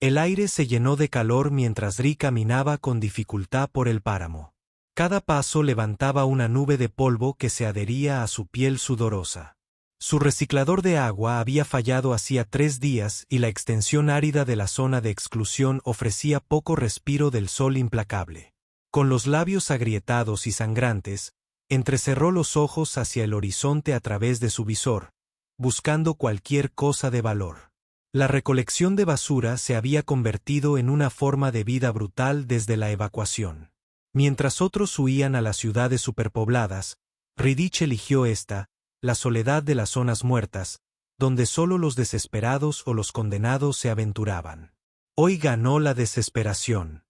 El aire se llenó de calor mientras Ri caminaba con dificultad por el páramo. Cada paso levantaba una nube de polvo que se adhería a su piel sudorosa. Su reciclador de agua había fallado hacía 3 días y la extensión árida de la zona de exclusión ofrecía poco respiro del sol implacable. Con los labios agrietados y sangrantes, entrecerró los ojos hacia el horizonte a través de su visor, buscando cualquier cosa de valor. La recolección de basura se había convertido en una forma de vida brutal desde la evacuación. Mientras otros huían a las ciudades superpobladas, Ridich eligió esta, la soledad de las zonas muertas, donde solo los desesperados o los condenados se aventuraban. Hoy ganó la desesperación.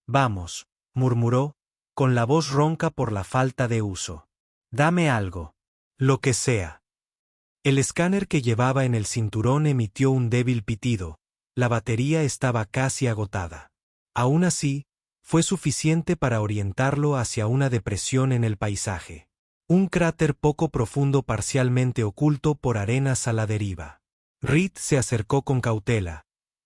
«Vamos», murmuró, con la voz ronca por la falta de uso. «Dame algo. Lo que sea». El escáner que llevaba en el cinturón emitió un débil pitido. La batería estaba casi agotada. Aún así, fue suficiente para orientarlo hacia una depresión en el paisaje. Un cráter poco profundo parcialmente oculto por arenas a la deriva. Reed se acercó con cautela.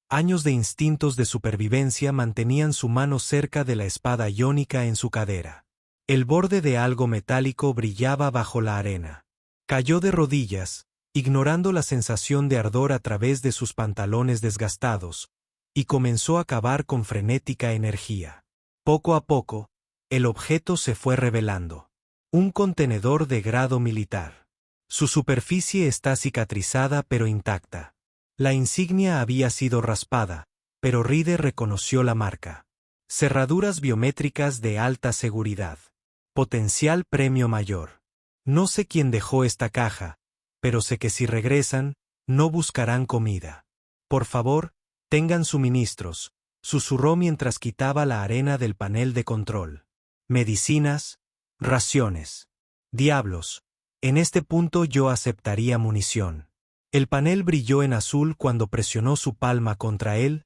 Años de instintos de supervivencia mantenían su mano cerca de la espada iónica en su cadera. El borde de algo metálico brillaba bajo la arena. Cayó de rodillas, ignorando la sensación de ardor a través de sus pantalones desgastados, y comenzó a cavar con frenética energía. Poco a poco, el objeto se fue revelando. Un contenedor de grado militar. Su superficie está cicatrizada pero intacta. La insignia había sido raspada, pero Reed reconoció la marca. Cerraduras biométricas de alta seguridad. Potencial premio mayor. No sé quién dejó esta caja, pero sé que si regresan, no buscarán comida. Por favor, tengan suministros, susurró mientras quitaba la arena del panel de control. Medicinas, raciones. Diablos, en este punto yo aceptaría munición. El panel brilló en azul cuando presionó su palma contra él,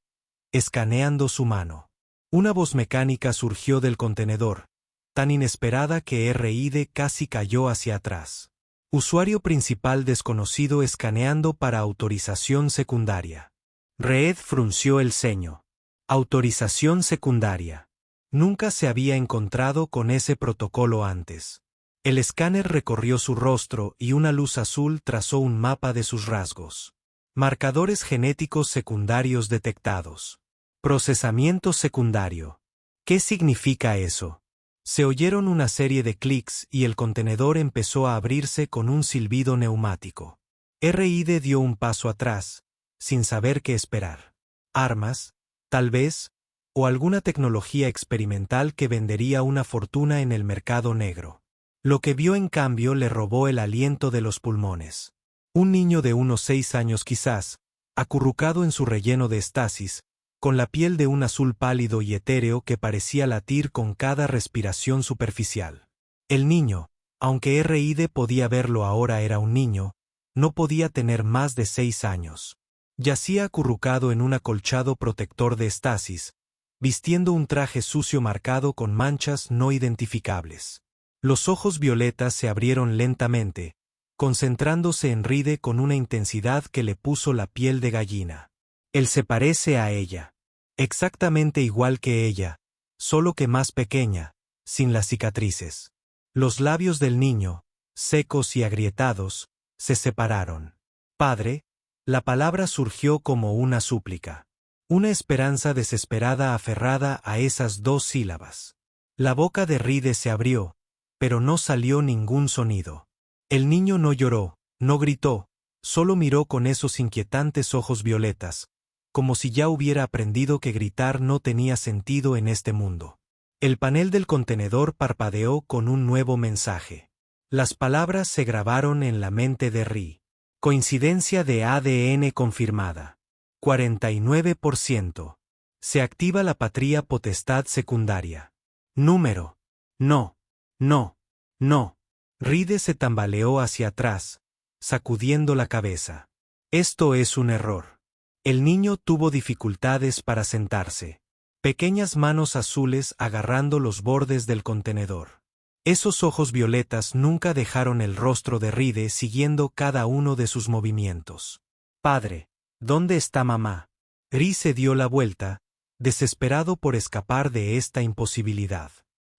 escaneando su mano. Una voz mecánica surgió del contenedor, tan inesperada que RID casi cayó hacia atrás. Usuario principal desconocido escaneando para autorización secundaria. Reed frunció el ceño. Autorización secundaria. Nunca se había encontrado con ese protocolo antes. El escáner recorrió su rostro y una luz azul trazó un mapa de sus rasgos. Marcadores genéticos secundarios detectados. Procesamiento secundario. ¿Qué significa eso? Se oyeron una serie de clics y el contenedor empezó a abrirse con un silbido neumático. RID dio un paso atrás, sin saber qué esperar. Armas, tal vez, o alguna tecnología experimental que vendería una fortuna en el mercado negro. Lo que vio en cambio le robó el aliento de los pulmones. Un niño de unos 6 años quizás, acurrucado en su relleno de estasis, con la piel de un azul pálido y etéreo que parecía latir con cada respiración superficial. El niño, aunque RID podía verlo ahora era un niño, no podía tener más de 6 años. Yacía acurrucado en un acolchado protector de estasis, vistiendo un traje sucio marcado con manchas no identificables. Los ojos violetas se abrieron lentamente, concentrándose en Reed con una intensidad que le puso la piel de gallina. Él se parece a ella. Exactamente igual que ella, solo que más pequeña, sin las cicatrices. Los labios del niño, secos y agrietados, se separaron. Padre, la palabra surgió como una súplica. Una esperanza desesperada aferrada a esas 2 sílabas. La boca de Reed se abrió, pero no salió ningún sonido. El niño no lloró, no gritó, solo miró con esos inquietantes ojos violetas, como si ya hubiera aprendido que gritar no tenía sentido en este mundo. El panel del contenedor parpadeó con un nuevo mensaje. Las palabras se grabaron en la mente de Reed. Coincidencia de ADN confirmada. 49%. Se activa la patria potestad secundaria. Número. No. No. No. Reed se tambaleó hacia atrás, sacudiendo la cabeza. Esto es un error. El niño tuvo dificultades para sentarse. Pequeñas manos azules agarrando los bordes del contenedor. Esos ojos violetas nunca dejaron el rostro de Reed siguiendo cada uno de sus movimientos. Padre, ¿dónde está mamá? Ri se dio la vuelta, desesperado por escapar de esta imposibilidad.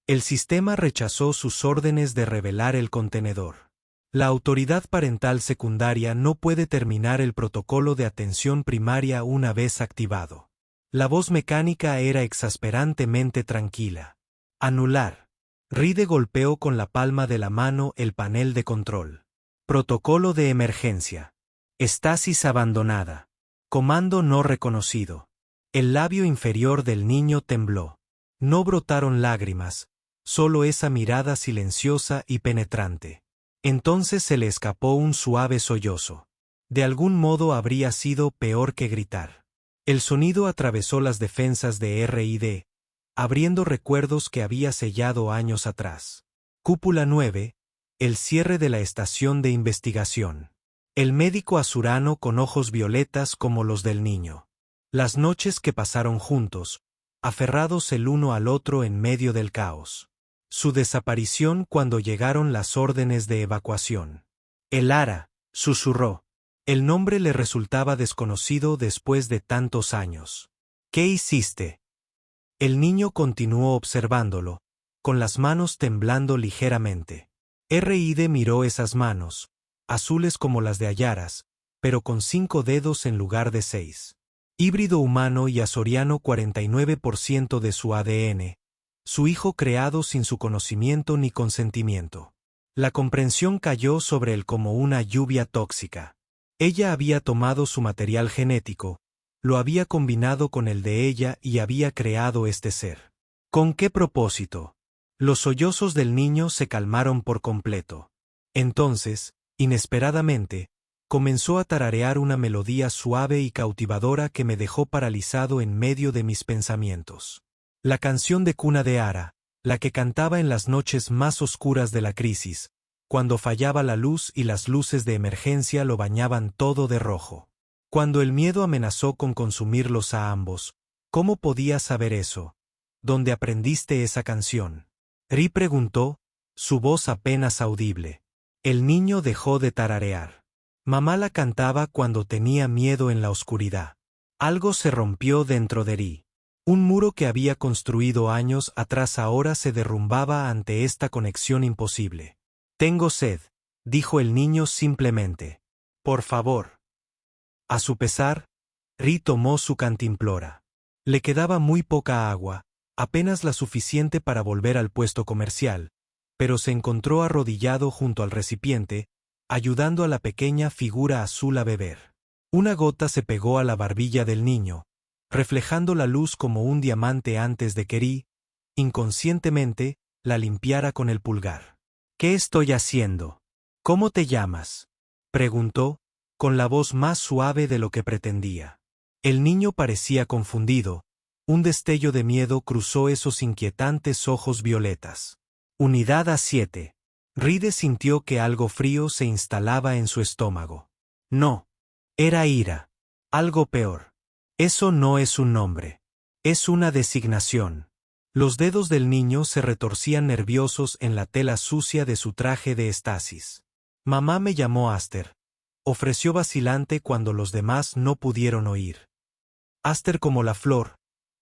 El sistema rechazó sus órdenes de revelar el contenedor. La autoridad parental secundaria no puede terminar el protocolo de atención primaria una vez activado. La voz mecánica era exasperantemente tranquila. Anular. Ride golpeó con la palma de la mano el panel de control. Protocolo de emergencia. Estasis abandonada. Comando no reconocido. El labio inferior del niño tembló. No brotaron lágrimas, solo esa mirada silenciosa y penetrante. Entonces se le escapó un suave sollozo. De algún modo habría sido peor que gritar. El sonido atravesó las defensas de R&D, abriendo recuerdos que había sellado años atrás. Cúpula 9, el cierre de la estación de investigación. El médico azurano con ojos violetas como los del niño. Las noches que pasaron juntos, aferrados el uno al otro en medio del caos. Su desaparición cuando llegaron las órdenes de evacuación. El Ara, susurró. El nombre le resultaba desconocido después de tantos años. ¿Qué hiciste? El niño continuó observándolo, con las manos temblando ligeramente. R.I.D. miró esas manos, azules como las de Ayaras, pero con 5 dedos en lugar de 6. Híbrido humano y azoriano 49% de su ADN. Su hijo creado sin su conocimiento ni consentimiento. La comprensión cayó sobre él como una lluvia tóxica. Ella había tomado su material genético, lo había combinado con el de ella y había creado este ser. ¿Con qué propósito? Los sollozos del niño se calmaron por completo. Entonces, inesperadamente, comenzó a tararear una melodía suave y cautivadora que me dejó paralizado en medio de mis pensamientos. La canción de cuna de Ara, la que cantaba en las noches más oscuras de la crisis, cuando fallaba la luz y las luces de emergencia lo bañaban todo de rojo. Cuando el miedo amenazó con consumirlos a ambos, ¿cómo podía saber eso? ¿Dónde aprendiste esa canción? Ri preguntó, su voz apenas audible. El niño dejó de tararear. Mamá la cantaba cuando tenía miedo en la oscuridad. Algo se rompió dentro de Ri. Un muro que había construido años atrás ahora se derrumbaba ante esta conexión imposible. Tengo sed, dijo el niño simplemente. Por favor. A su pesar, Ri tomó su cantimplora. Le quedaba muy poca agua, apenas la suficiente para volver al puesto comercial, pero se encontró arrodillado junto al recipiente, ayudando a la pequeña figura azul a beber. Una gota se pegó a la barbilla del niño, reflejando la luz como un diamante antes de que Ri, inconscientemente, la limpiara con el pulgar. ¿Qué estoy haciendo? ¿Cómo te llamas? Preguntó, con la voz más suave de lo que pretendía. El niño parecía confundido. Un destello de miedo cruzó esos inquietantes ojos violetas. Unidad A7. Ride sintió que algo frío se instalaba en su estómago. No. Era ira. Algo peor. Eso no es un nombre. Es una designación. Los dedos del niño se retorcían nerviosos en la tela sucia de su traje de estasis. Mamá me llamó Aster. Ofreció vacilante cuando los demás no pudieron oír. Aster como la flor,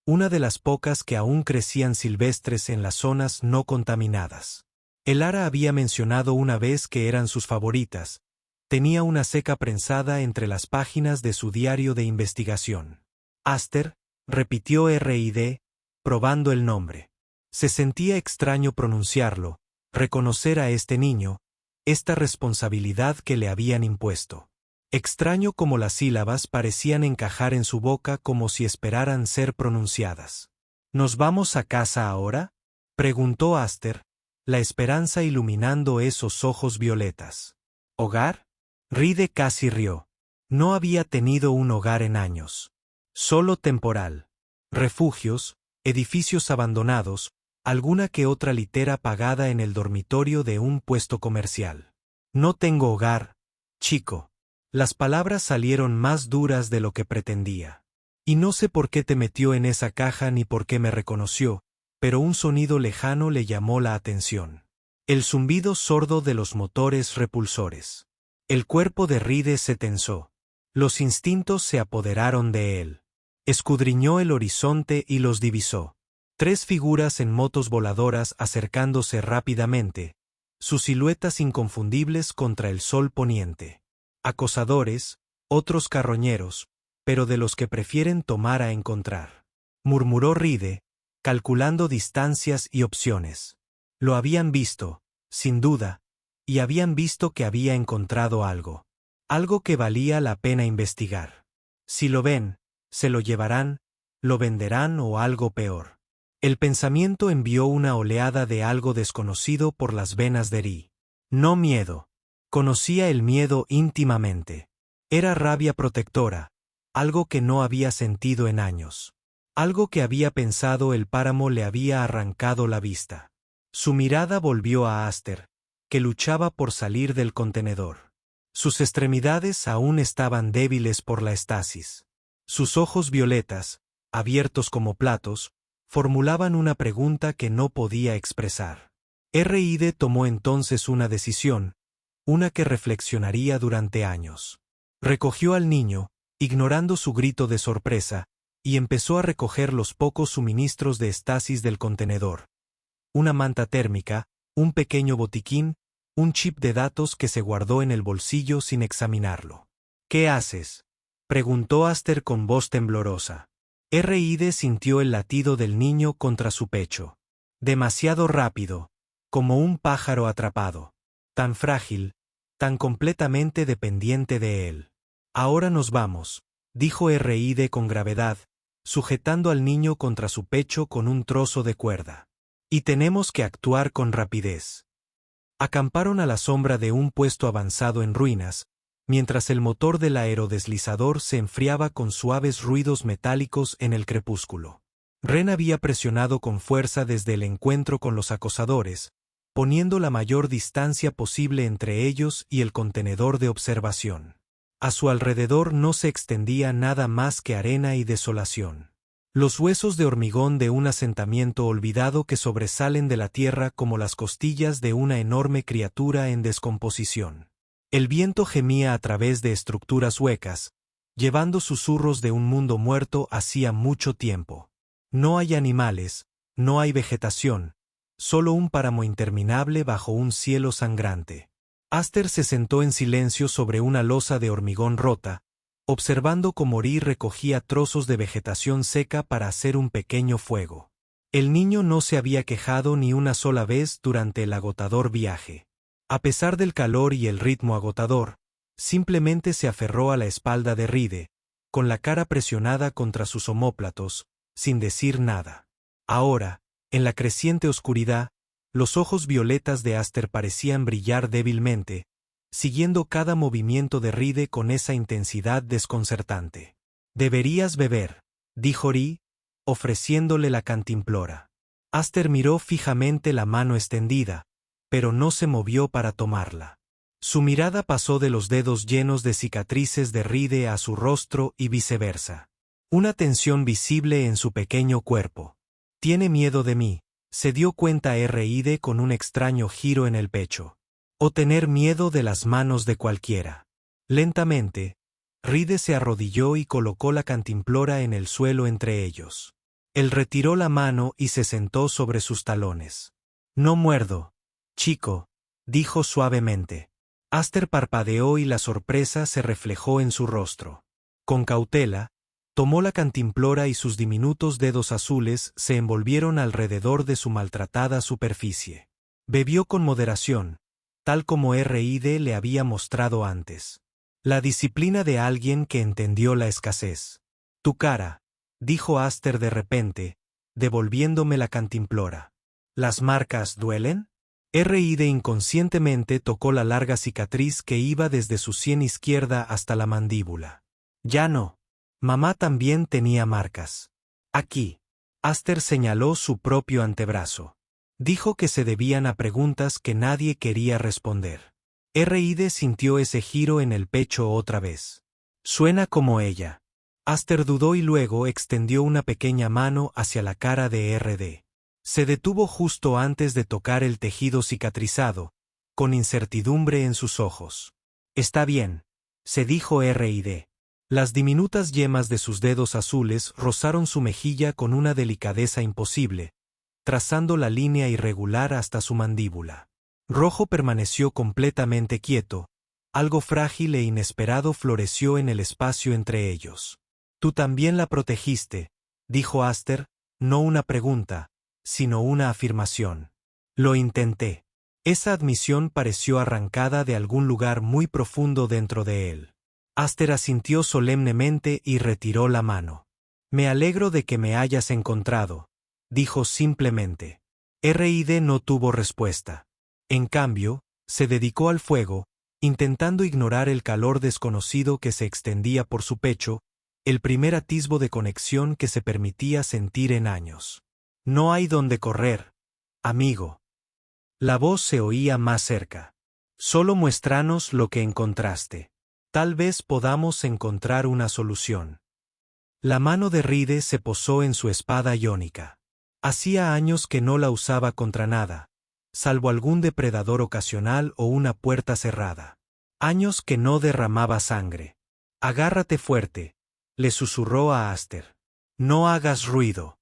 una de las pocas que aún crecían silvestres en las zonas no contaminadas. El Ara había mencionado una vez que eran sus favoritas. Tenía una ceca prensada entre las páginas de su diario de investigación. Aster, repitió R.I.D., probando el nombre. Se sentía extraño pronunciarlo, reconocer a este niño, esta responsabilidad que le habían impuesto. Extraño como las sílabas parecían encajar en su boca como si esperaran ser pronunciadas. ¿Nos vamos a casa ahora? Preguntó Aster, la esperanza iluminando esos ojos violetas. ¿Hogar? Ride casi rió. No había tenido un hogar en años. Solo temporal. Refugios, edificios abandonados, alguna que otra litera apagada en el dormitorio de un puesto comercial. No tengo hogar, chico. Las palabras salieron más duras de lo que pretendía. Y no sé por qué te metió en esa caja ni por qué me reconoció, pero un sonido lejano le llamó la atención. El zumbido sordo de los motores repulsores. El cuerpo de Ride se tensó. Los instintos se apoderaron de él. Escudriñó el horizonte y los divisó. 3 figuras en motos voladoras acercándose rápidamente, sus siluetas inconfundibles contra el sol poniente. Acosadores, otros carroñeros, pero de los que prefieren tomar a encontrar. Murmuró Ride, calculando distancias y opciones. Lo habían visto, sin duda, y habían visto que había encontrado algo. Algo que valía la pena investigar. Si lo ven, se lo llevarán, lo venderán o algo peor. El pensamiento envió una oleada de algo desconocido por las venas de Ri. No miedo. Conocía el miedo íntimamente. Era rabia protectora, algo que no había sentido en años. Algo que había pensado el páramo le había arrancado la vista. Su mirada volvió a Aster, que luchaba por salir del contenedor. Sus extremidades aún estaban débiles por la estasis. Sus ojos violetas, abiertos como platos, formulaban una pregunta que no podía expresar. R.I.D. tomó entonces una decisión, una que reflexionaría durante años. Recogió al niño, ignorando su grito de sorpresa, y empezó a recoger los pocos suministros de estasis del contenedor. Una manta térmica, un pequeño botiquín, un chip de datos que se guardó en el bolsillo sin examinarlo. ¿Qué haces?, preguntó Aster con voz temblorosa. R.I.D. sintió el latido del niño contra su pecho. Demasiado rápido, como un pájaro atrapado. Tan frágil, tan completamente dependiente de él. Ahora nos vamos, dijo R.I.D. con gravedad, sujetando al niño contra su pecho con un trozo de cuerda. Y tenemos que actuar con rapidez. Acamparon a la sombra de un puesto avanzado en ruinas, mientras el motor del aerodeslizador se enfriaba con suaves ruidos metálicos en el crepúsculo. Ren había presionado con fuerza desde el encuentro con los acosadores, poniendo la mayor distancia posible entre ellos y el contenedor de observación. A su alrededor no se extendía nada más que arena y desolación. Los huesos de hormigón de un asentamiento olvidado que sobresalen de la tierra como las costillas de una enorme criatura en descomposición. El viento gemía a través de estructuras huecas, llevando susurros de un mundo muerto hacía mucho tiempo. No hay animales, no hay vegetación, solo un páramo interminable bajo un cielo sangrante. Aster se sentó en silencio sobre una losa de hormigón rota, observando cómo Ri recogía trozos de vegetación seca para hacer un pequeño fuego. El niño no se había quejado ni una sola vez durante el agotador viaje. A pesar del calor y el ritmo agotador, simplemente se aferró a la espalda de Ride, con la cara presionada contra sus omóplatos, sin decir nada. Ahora, en la creciente oscuridad, los ojos violetas de Aster parecían brillar débilmente, siguiendo cada movimiento de Ride con esa intensidad desconcertante. «Deberías beber», dijo Ri, ofreciéndole la cantimplora. Aster miró fijamente la mano extendida, pero no se movió para tomarla. Su mirada pasó de los dedos llenos de cicatrices de Ride a su rostro y viceversa. Una tensión visible en su pequeño cuerpo. «Tiene miedo de mí», se dio cuenta R.I.D. con un extraño giro en el pecho. «O tener miedo de las manos de cualquiera». Lentamente, Ride se arrodilló y colocó la cantimplora en el suelo entre ellos. Él retiró la mano y se sentó sobre sus talones. «No muerdo, chico», dijo suavemente. Aster parpadeó y la sorpresa se reflejó en su rostro. Con cautela, tomó la cantimplora y sus diminutos dedos azules se envolvieron alrededor de su maltratada superficie. Bebió con moderación, tal como R.I.D. le había mostrado antes. La disciplina de alguien que entendió la escasez. «Tu cara», dijo Aster de repente, devolviéndome la cantimplora. «¿Las marcas duelen?» R.I.D. inconscientemente tocó la larga cicatriz que iba desde su sien izquierda hasta la mandíbula. «Ya no. Mamá también tenía marcas. Aquí». Aster señaló su propio antebrazo. Dijo que se debían a preguntas que nadie quería responder. R.I.D. sintió ese giro en el pecho otra vez. «Suena como ella». Aster dudó y luego extendió una pequeña mano hacia la cara de R.D. Se detuvo justo antes de tocar el tejido cicatrizado, con incertidumbre en sus ojos. «Está bien», se dijo R.I.D. Las diminutas yemas de sus dedos azules rozaron su mejilla con una delicadeza imposible, trazando la línea irregular hasta su mandíbula. Rojo permaneció completamente quieto. Algo frágil e inesperado floreció en el espacio entre ellos. «Tú también la protegiste», dijo Aster, no una pregunta, sino una afirmación. «Lo intenté». Esa admisión pareció arrancada de algún lugar muy profundo dentro de él. Aster asintió solemnemente y retiró la mano. «Me alegro de que me hayas encontrado», dijo simplemente. R.I.D. no tuvo respuesta. En cambio, se dedicó al fuego, intentando ignorar el calor desconocido que se extendía por su pecho, el primer atisbo de conexión que se permitía sentir en años. «No hay donde correr, amigo». La voz se oía más cerca. «Solo muéstranos lo que encontraste. Tal vez podamos encontrar una solución». La mano de Ride se posó en su espada iónica. Hacía años que no la usaba contra nada, salvo algún depredador ocasional o una puerta cerrada. Años que no derramaba sangre. «Agárrate fuerte», le susurró a Aster. «No hagas ruido».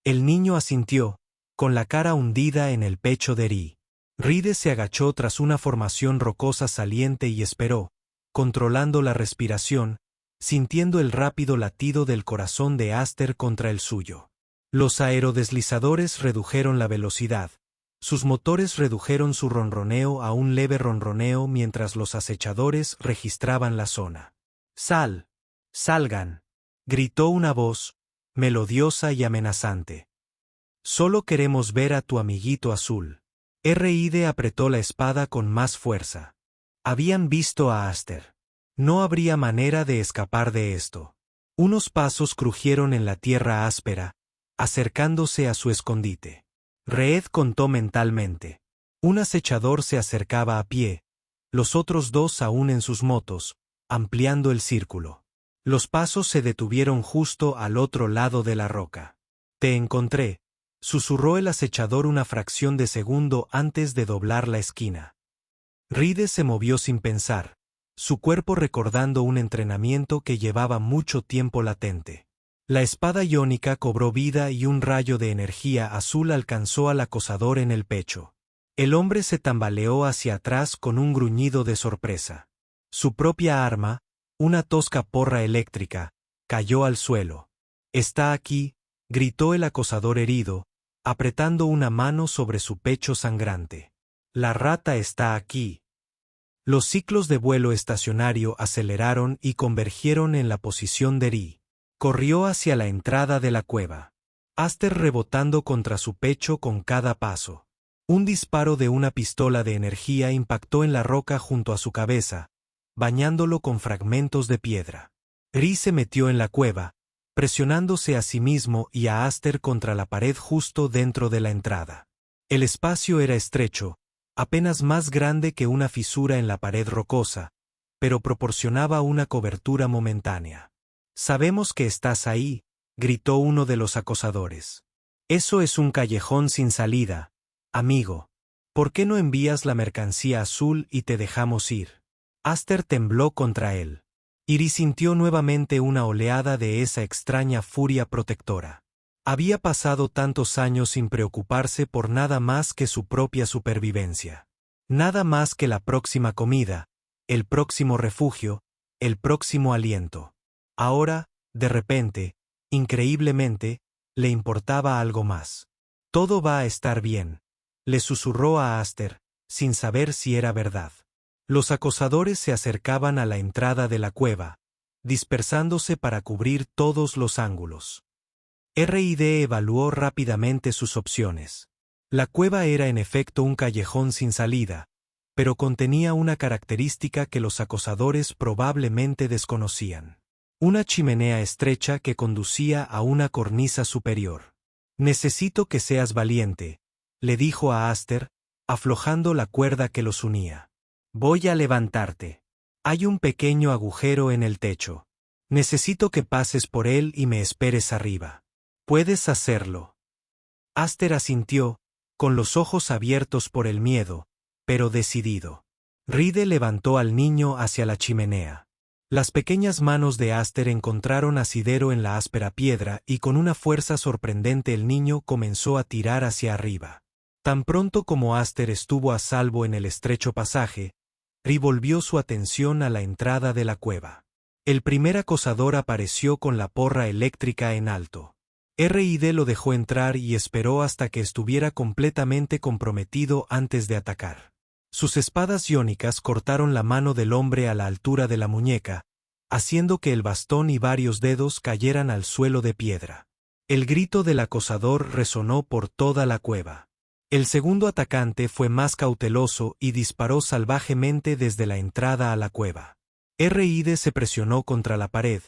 El niño asintió, con la cara hundida en el pecho de Ri. Ride se agachó tras una formación rocosa saliente y esperó, controlando la respiración, sintiendo el rápido latido del corazón de Aster contra el suyo. Los aerodeslizadores redujeron la velocidad. Sus motores redujeron su ronroneo a un leve ronroneo mientras los acechadores registraban la zona. «Sal. Salgan», gritó una voz, melodiosa y amenazante. «Solo queremos ver a tu amiguito azul». R.I.D. apretó la espada con más fuerza. Habían visto a Aster. No habría manera de escapar de esto. Unos pasos crujieron en la tierra áspera, acercándose a su escondite. Reed contó mentalmente. Un acechador se acercaba a pie, los otros dos aún en sus motos, ampliando el círculo. Los pasos se detuvieron justo al otro lado de la roca. «Te encontré», susurró el acechador una fracción de segundo antes de doblar la esquina. Ride se movió sin pensar, su cuerpo recordando un entrenamiento que llevaba mucho tiempo latente. La espada iónica cobró vida y un rayo de energía azul alcanzó al acosador en el pecho. El hombre se tambaleó hacia atrás con un gruñido de sorpresa. Su propia arma, una tosca porra eléctrica, cayó al suelo. «Está aquí», gritó el acosador herido, apretando una mano sobre su pecho sangrante. «La rata está aquí». Los ciclos de vuelo estacionario aceleraron y convergieron en la posición de Ri. Corrió hacia la entrada de la cueva. Aster rebotando contra su pecho con cada paso. Un disparo de una pistola de energía impactó en la roca junto a su cabeza, bañándolo con fragmentos de piedra. Ri se metió en la cueva, presionándose a sí mismo y a Aster contra la pared justo dentro de la entrada. El espacio era estrecho, apenas más grande que una fisura en la pared rocosa, pero proporcionaba una cobertura momentánea. «Sabemos que estás ahí», gritó uno de los acosadores. «Eso es un callejón sin salida, amigo. ¿Por qué no envías la mercancía azul y te dejamos ir?» Aster tembló contra él. Iri sintió nuevamente una oleada de esa extraña furia protectora. Había pasado tantos años sin preocuparse por nada más que su propia supervivencia. Nada más que la próxima comida, el próximo refugio, el próximo aliento. Ahora, de repente, increíblemente, le importaba algo más. «Todo va a estar bien», le susurró a Aster, sin saber si era verdad. Los acosadores se acercaban a la entrada de la cueva, dispersándose para cubrir todos los ángulos. R.I.D. evaluó rápidamente sus opciones. La cueva era en efecto un callejón sin salida, pero contenía una característica que los acosadores probablemente desconocían. Una chimenea estrecha que conducía a una cornisa superior. «Necesito que seas valiente», le dijo a Aster, aflojando la cuerda que los unía. «Voy a levantarte. Hay un pequeño agujero en el techo. Necesito que pases por él y me esperes arriba. Puedes hacerlo». Aster asintió, con los ojos abiertos por el miedo, pero decidido. Ride levantó al niño hacia la chimenea. Las pequeñas manos de Aster encontraron asidero en la áspera piedra y con una fuerza sorprendente el niño comenzó a tirar hacia arriba. Tan pronto como Aster estuvo a salvo en el estrecho pasaje, Ri volvió su atención a la entrada de la cueva. El primer acosador apareció con la porra eléctrica en alto. R.I.D. lo dejó entrar y esperó hasta que estuviera completamente comprometido antes de atacar. Sus espadas iónicas cortaron la mano del hombre a la altura de la muñeca, haciendo que el bastón y varios dedos cayeran al suelo de piedra. El grito del acosador resonó por toda la cueva. El segundo atacante fue más cauteloso y disparó salvajemente desde la entrada a la cueva. R.I.D. se presionó contra la pared,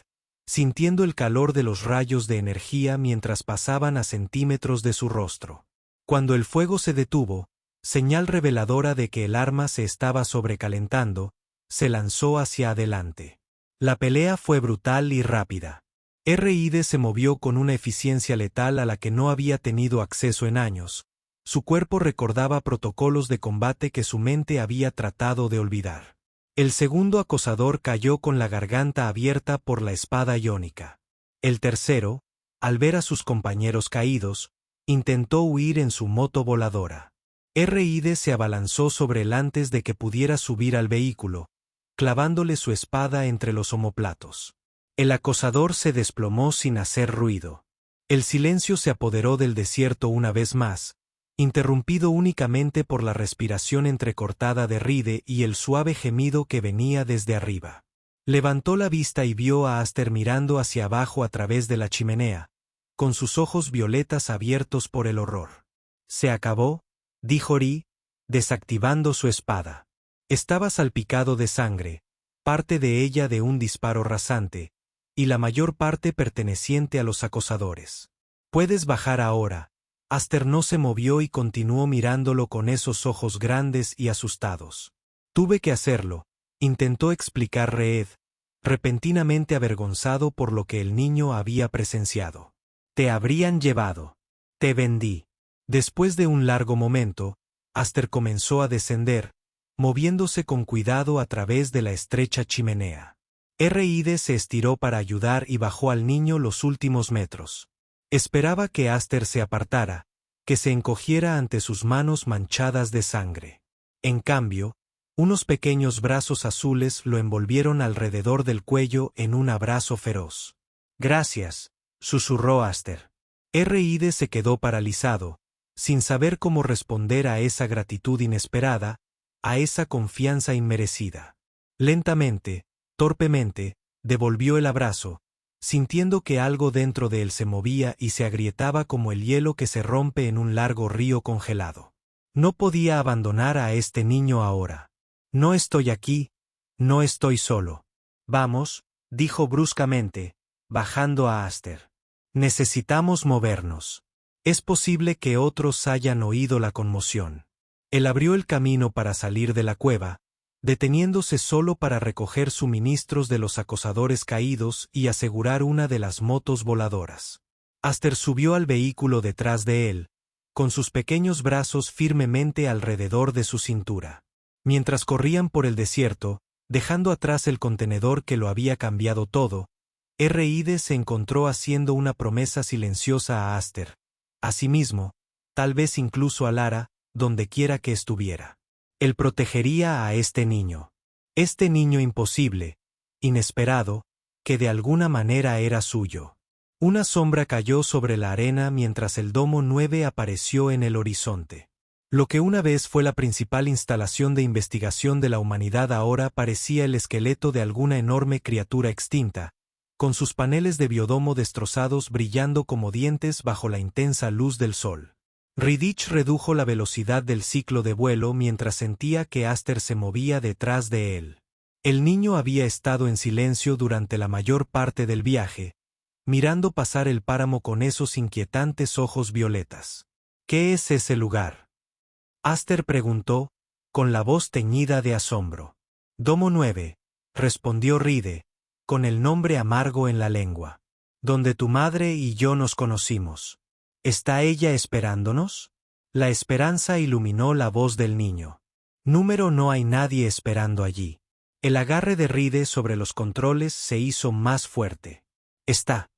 sintiendo el calor de los rayos de energía mientras pasaban a centímetros de su rostro. Cuando el fuego se detuvo, señal reveladora de que el arma se estaba sobrecalentando, se lanzó hacia adelante. La pelea fue brutal y rápida. R.I.D. se movió con una eficiencia letal a la que no había tenido acceso en años. Su cuerpo recordaba protocolos de combate que su mente había tratado de olvidar. El segundo acosador cayó con la garganta abierta por la espada iónica. El tercero, al ver a sus compañeros caídos, intentó huir en su moto voladora. R.I.D. se abalanzó sobre él antes de que pudiera subir al vehículo, clavándole su espada entre los omoplatos. El acosador se desplomó sin hacer ruido. El silencio se apoderó del desierto una vez más, interrumpido únicamente por la respiración entrecortada de R.I.D. y el suave gemido que venía desde arriba. Levantó la vista y vio a Aster mirando hacia abajo a través de la chimenea, con sus ojos violetas abiertos por el horror. «Se acabó», dijo Ri, desactivando su espada. Estaba salpicado de sangre, parte de ella de un disparo rasante, y la mayor parte perteneciente a los acosadores. «Puedes bajar ahora». Aster no se movió y continuó mirándolo con esos ojos grandes y asustados. «Tuve que hacerlo», intentó explicar Reed, repentinamente avergonzado por lo que el niño había presenciado. «Te habrían llevado. Te vendí». Después de un largo momento, Aster comenzó a descender, moviéndose con cuidado a través de la estrecha chimenea. R.I.D. se estiró para ayudar y bajó al niño los últimos metros. Esperaba que Aster se apartara, que se encogiera ante sus manos manchadas de sangre. En cambio, unos pequeños brazos azules lo envolvieron alrededor del cuello en un abrazo feroz. «Gracias», susurró Aster. R.I.D. se quedó paralizado, sin saber cómo responder a esa gratitud inesperada, a esa confianza inmerecida. Lentamente, torpemente, devolvió el abrazo, sintiendo que algo dentro de él se movía y se agrietaba como el hielo que se rompe en un largo río congelado. No podía abandonar a este niño ahora. «No estoy aquí, no estoy solo». «Vamos», dijo bruscamente, bajando a Aster. «Necesitamos movernos. Es posible que otros hayan oído la conmoción». Él abrió el camino para salir de la cueva, deteniéndose solo para recoger suministros de los acosadores caídos y asegurar una de las motos voladoras. Aster subió al vehículo detrás de él, con sus pequeños brazos firmemente alrededor de su cintura. Mientras corrían por el desierto, dejando atrás el contenedor que lo había cambiado todo, R.I.D. se encontró haciendo una promesa silenciosa a Aster, a sí mismo, tal vez incluso a Lara, donde quiera que estuviera. Él protegería a este niño imposible, inesperado, que de alguna manera era suyo. Una sombra cayó sobre la arena mientras el Domo 9 apareció en el horizonte. Lo que una vez fue la principal instalación de investigación de la humanidad ahora parecía el esqueleto de alguna enorme criatura extinta, con sus paneles de biodomo destrozados brillando como dientes bajo la intensa luz del sol. Ridich redujo la velocidad del ciclo de vuelo mientras sentía que Aster se movía detrás de él. El niño había estado en silencio durante la mayor parte del viaje, mirando pasar el páramo con esos inquietantes ojos violetas. «¿Qué es ese lugar?», Aster preguntó, con la voz teñida de asombro. «Domo 9», respondió Ride, con el nombre amargo en la lengua. «Donde tu madre y yo nos conocimos. ¿Está ella esperándonos?». La esperanza iluminó la voz del niño. «No hay nadie esperando allí». El agarre de Ride sobre los controles se hizo más fuerte. Está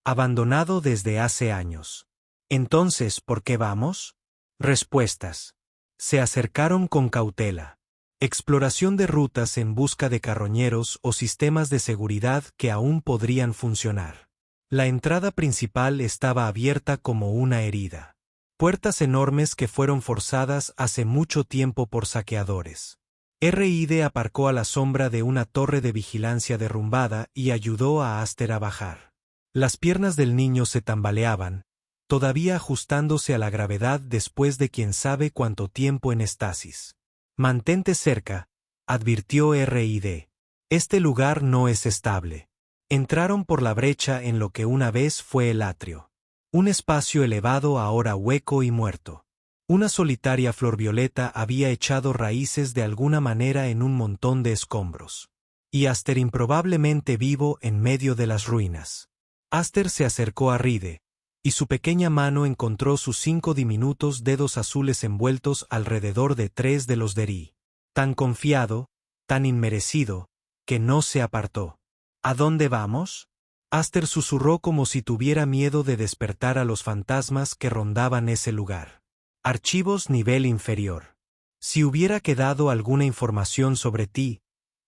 abandonado desde hace años. Entonces, ¿por qué vamos? Respuestas. Se acercaron con cautela. Exploración de rutas en busca de carroñeros o sistemas de seguridad que aún podrían funcionar. La entrada principal estaba abierta como una herida. Puertas enormes que fueron forzadas hace mucho tiempo por saqueadores. RID aparcó a la sombra de una torre de vigilancia derrumbada y ayudó a Aster a bajar. Las piernas del niño se tambaleaban, todavía ajustándose a la gravedad después de quién sabe cuánto tiempo en estasis. Mantente cerca, advirtió RID. Este lugar no es estable. Entraron por la brecha en lo que una vez fue el atrio. Un espacio elevado ahora hueco y muerto. Una solitaria flor violeta había echado raíces de alguna manera en un montón de escombros. Y Aster improbablemente vivo en medio de las ruinas. Aster se acercó a Ride, y su pequeña mano encontró sus 5 diminutos dedos azules envueltos alrededor de 3 de los de Ri. Tan confiado, tan inmerecido, que no se apartó. ¿A dónde vamos? Aster susurró como si tuviera miedo de despertar a los fantasmas que rondaban ese lugar. Archivos nivel inferior. Si hubiera quedado alguna información sobre ti,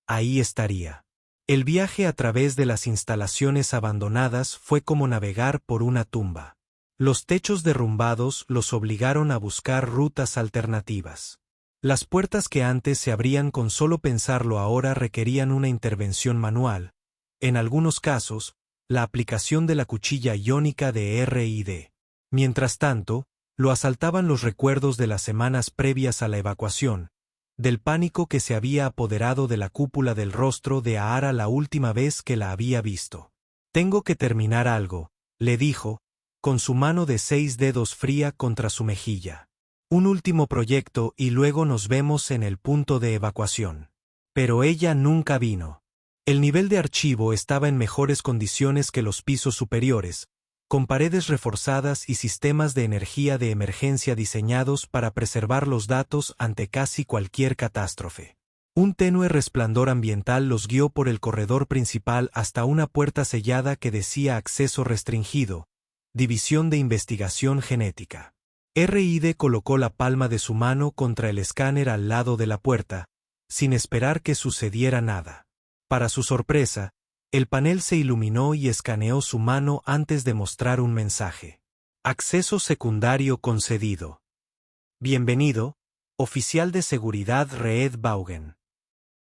ahí estaría. El viaje a través de las instalaciones abandonadas fue como navegar por una tumba. Los techos derrumbados los obligaron a buscar rutas alternativas. Las puertas que antes se abrían con solo pensarlo ahora requerían una intervención manual. En algunos casos, la aplicación de la cuchilla iónica de RID. Mientras tanto, lo asaltaban los recuerdos de las semanas previas a la evacuación, del pánico que se había apoderado de la cúpula del rostro de Ahara la última vez que la había visto. Tengo que terminar algo, le dijo, con su mano de 6 dedos fría contra su mejilla. Un último proyecto y luego nos vemos en el punto de evacuación. Pero ella nunca vino. El nivel de archivo estaba en mejores condiciones que los pisos superiores, con paredes reforzadas y sistemas de energía de emergencia diseñados para preservar los datos ante casi cualquier catástrofe. Un tenue resplandor ambiental los guió por el corredor principal hasta una puerta sellada que decía acceso restringido, División de Investigación Genética. RID colocó la palma de su mano contra el escáner al lado de la puerta, sin esperar que sucediera nada. Para su sorpresa, el panel se iluminó y escaneó su mano antes de mostrar un mensaje. Acceso secundario concedido. Bienvenido, oficial de seguridad Reed Vaughan.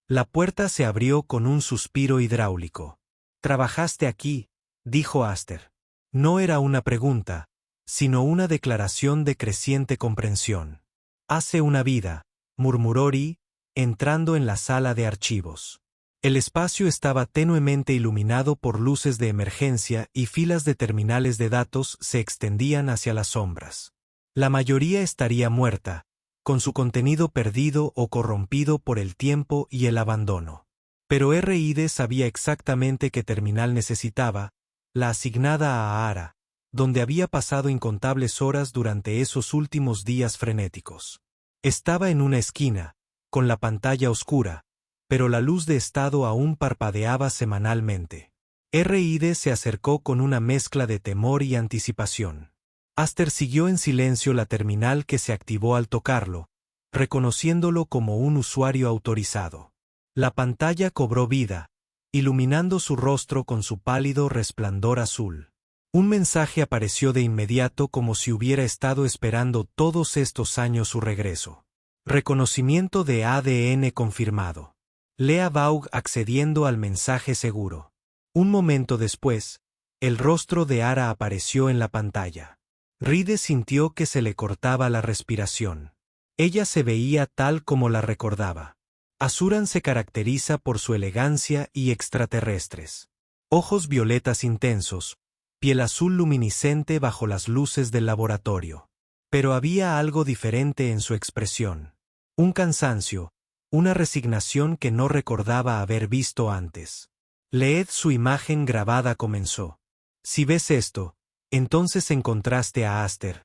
La puerta se abrió con un suspiro hidráulico. Trabajaste aquí, dijo Aster. No era una pregunta, sino una declaración de creciente comprensión. Hace una vida, murmuró Ri, entrando en la sala de archivos. El espacio estaba tenuemente iluminado por luces de emergencia y filas de terminales de datos se extendían hacia las sombras. La mayoría estaría muerta, con su contenido perdido o corrompido por el tiempo y el abandono. Pero RID sabía exactamente qué terminal necesitaba, la asignada a Ahara, donde había pasado incontables horas durante esos últimos días frenéticos. Estaba en una esquina, con la pantalla oscura, pero la luz de estado aún parpadeaba semanalmente. RID se acercó con una mezcla de temor y anticipación. Aster siguió en silencio la terminal que se activó al tocarlo, reconociéndolo como un usuario autorizado. La pantalla cobró vida, iluminando su rostro con su pálido resplandor azul. Un mensaje apareció de inmediato como si hubiera estado esperando todos estos años su regreso. Reconocimiento de ADN confirmado. Lea Vaug accediendo al mensaje seguro. Un momento después, el rostro de Ahara apareció en la pantalla. Ride sintió que se le cortaba la respiración. Ella se veía tal como la recordaba. Asuran se caracteriza por su elegancia y extraterrestres. Ojos violetas intensos, piel azul luminiscente bajo las luces del laboratorio. Pero había algo diferente en su expresión. Un cansancio, una resignación que no recordaba haber visto antes. Leed su imagen grabada comenzó. Si ves esto, entonces encontraste a Aster.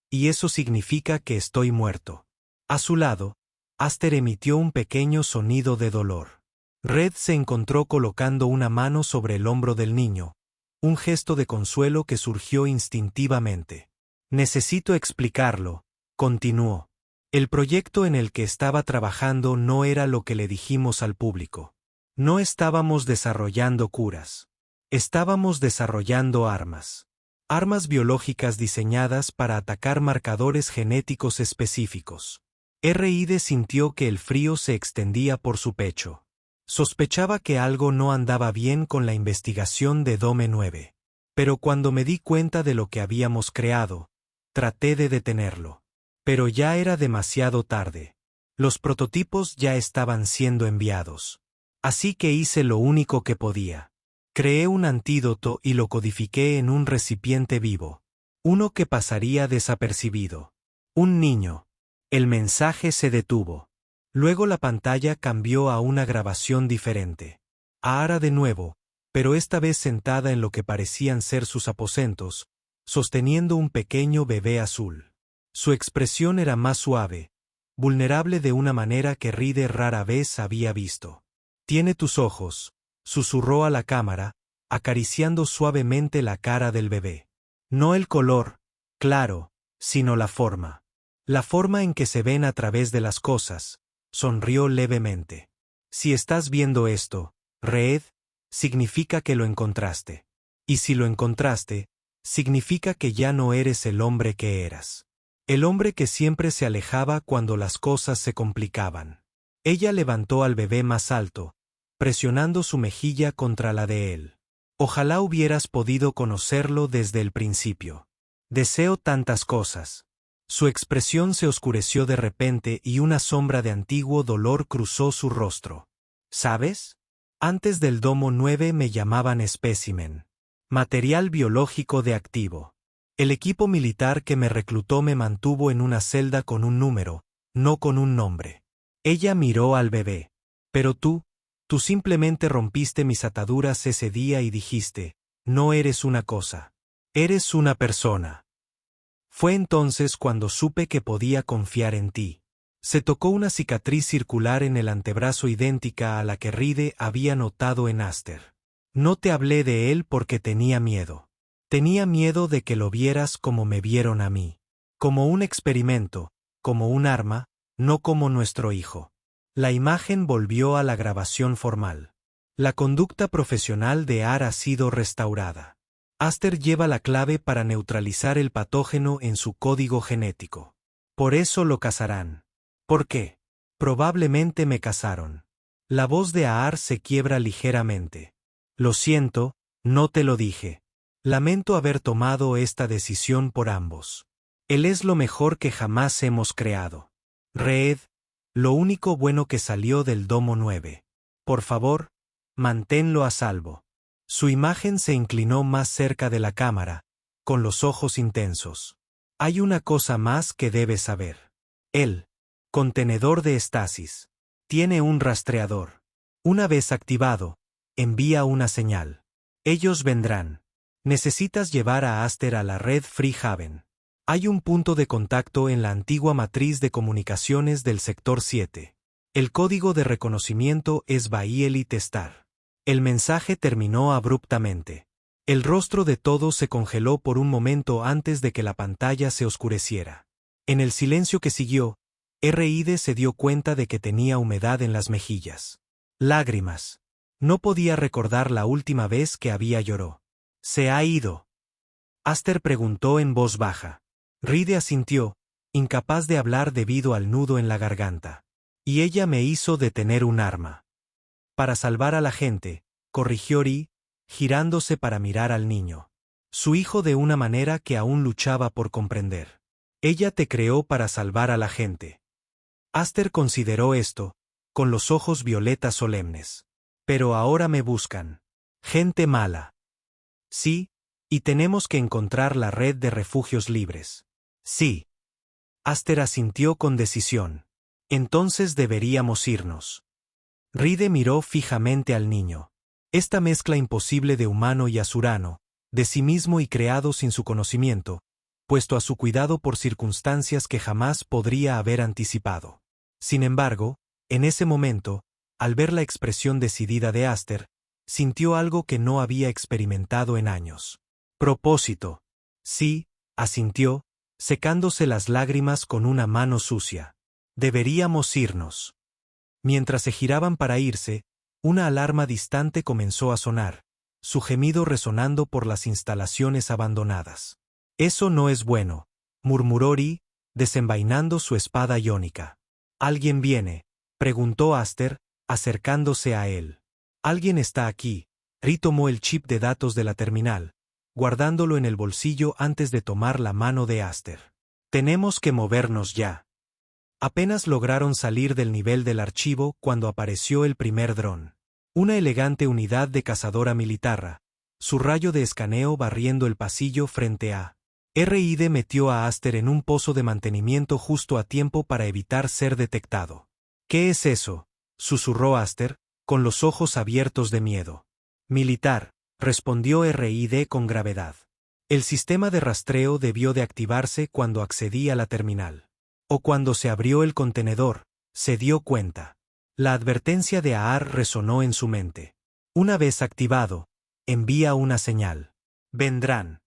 Y eso significa que estoy muerto. A su lado, Aster emitió un pequeño sonido de dolor. Red se encontró colocando una mano sobre el hombro del niño, un gesto de consuelo que surgió instintivamente. Necesito explicarlo, continuó. El proyecto en el que estaba trabajando no era lo que le dijimos al público. No estábamos desarrollando curas. Estábamos desarrollando armas. Armas biológicas diseñadas para atacar marcadores genéticos específicos. R.I.D. sintió que el frío se extendía por su pecho. Sospechaba que algo no andaba bien con la investigación de Dome 9. Pero cuando me di cuenta de lo que habíamos creado, traté de detenerlo. Pero ya era demasiado tarde. Los prototipos ya estaban siendo enviados. Así que hice lo único que podía. Creé un antídoto y lo codifiqué en un recipiente vivo. Uno que pasaría desapercibido. Un niño. El mensaje se detuvo. Luego la pantalla cambió a una grabación diferente. A Ara de nuevo, pero esta vez sentada en lo que parecían ser sus aposentos, sosteniendo un pequeño bebé azul. Su expresión era más suave, vulnerable de una manera que Ride rara vez había visto. «Tiene tus ojos», susurró a la cámara, acariciando suavemente la cara del bebé. No el color, claro, sino la forma. La forma en que se ven a través de las cosas. Sonrió levemente. Si estás viendo esto, Red, significa que lo encontraste. Y si lo encontraste, significa que ya no eres el hombre que eras. El hombre que siempre se alejaba cuando las cosas se complicaban. Ella levantó al bebé más alto, presionando su mejilla contra la de él. Ojalá hubieras podido conocerlo desde el principio. Deseo tantas cosas. Su expresión se oscureció de repente y una sombra de antiguo dolor cruzó su rostro. ¿Sabes? Antes del Domo 9 me llamaban espécimen. Material biológico de activo. El equipo militar que me reclutó me mantuvo en una celda con un número, no con un nombre. Ella miró al bebé. Pero tú simplemente rompiste mis ataduras ese día y dijiste, no eres una cosa. Eres una persona. Fue entonces cuando supe que podía confiar en ti. Se tocó una cicatriz circular en el antebrazo idéntica a la que Ride había notado en Aster. No te hablé de él porque tenía miedo. Tenía miedo de que lo vieras como me vieron a mí. Como un experimento, como un arma, no como nuestro hijo. La imagen volvió a la grabación formal. La conducta profesional de Ar ha sido restaurada. Aster lleva la clave para neutralizar el patógeno en su código genético. Por eso lo cazarán. ¿Por qué? Probablemente me cazaron. La voz de Aar se quiebra ligeramente. Lo siento, no te lo dije. Lamento haber tomado esta decisión por ambos. Él es lo mejor que jamás hemos creado. Red, lo único bueno que salió del Domo 9. Por favor, manténlo a salvo. Su imagen se inclinó más cerca de la cámara, con los ojos intensos. Hay una cosa más que debes saber. El contenedor de estasis tiene un rastreador. Una vez activado, envía una señal. Ellos vendrán. Necesitas llevar a Aster a la red Free Haven. Hay un punto de contacto en la antigua matriz de comunicaciones del sector 7. El código de reconocimiento es Bahielite Star. El mensaje terminó abruptamente. El rostro de todos se congeló por un momento antes de que la pantalla se oscureciera. En el silencio que siguió, R.I.D. se dio cuenta de que tenía humedad en las mejillas. Lágrimas. No podía recordar la última vez que había lloró. ¿Se ha ido? Aster preguntó en voz baja. Ride asintió, incapaz de hablar debido al nudo en la garganta. Y ella me hizo detener un arma. Para salvar a la gente, corrigió Ri, girándose para mirar al niño. Su hijo de una manera que aún luchaba por comprender. Ella te creó para salvar a la gente. Aster consideró esto, con los ojos violetas solemnes. Pero ahora me buscan. Gente mala. Sí, y tenemos que encontrar la red de refugios libres. Sí. Aster asintió con decisión. Entonces deberíamos irnos. Ride miró fijamente al niño. Esta mezcla imposible de humano y azurano, de sí mismo y creado sin su conocimiento, puesto a su cuidado por circunstancias que jamás podría haber anticipado. Sin embargo, en ese momento, al ver la expresión decidida de Aster, sintió algo que no había experimentado en años. Propósito. Sí, asintió, secándose las lágrimas con una mano sucia. Deberíamos irnos. Mientras se giraban para irse, una alarma distante comenzó a sonar, su gemido resonando por las instalaciones abandonadas. Eso no es bueno, murmuró Ri, desenvainando su espada iónica. ¿Alguien viene?, preguntó Aster, acercándose a él. Alguien está aquí. Ri tomó el chip de datos de la terminal, guardándolo en el bolsillo antes de tomar la mano de Aster. Tenemos que movernos ya. Apenas lograron salir del nivel del archivo cuando apareció el primer dron. Una elegante unidad de cazadora militar, su rayo de escaneo barriendo el pasillo frente a. RID metió a Aster en un pozo de mantenimiento justo a tiempo para evitar ser detectado. ¿Qué es eso?, susurró Aster, con los ojos abiertos de miedo. Militar, respondió RID con gravedad. El sistema de rastreo debió de activarse cuando accedí a la terminal. O cuando se abrió el contenedor, se dio cuenta. La advertencia de Aar resonó en su mente. Una vez activado, envía una señal. Vendrán.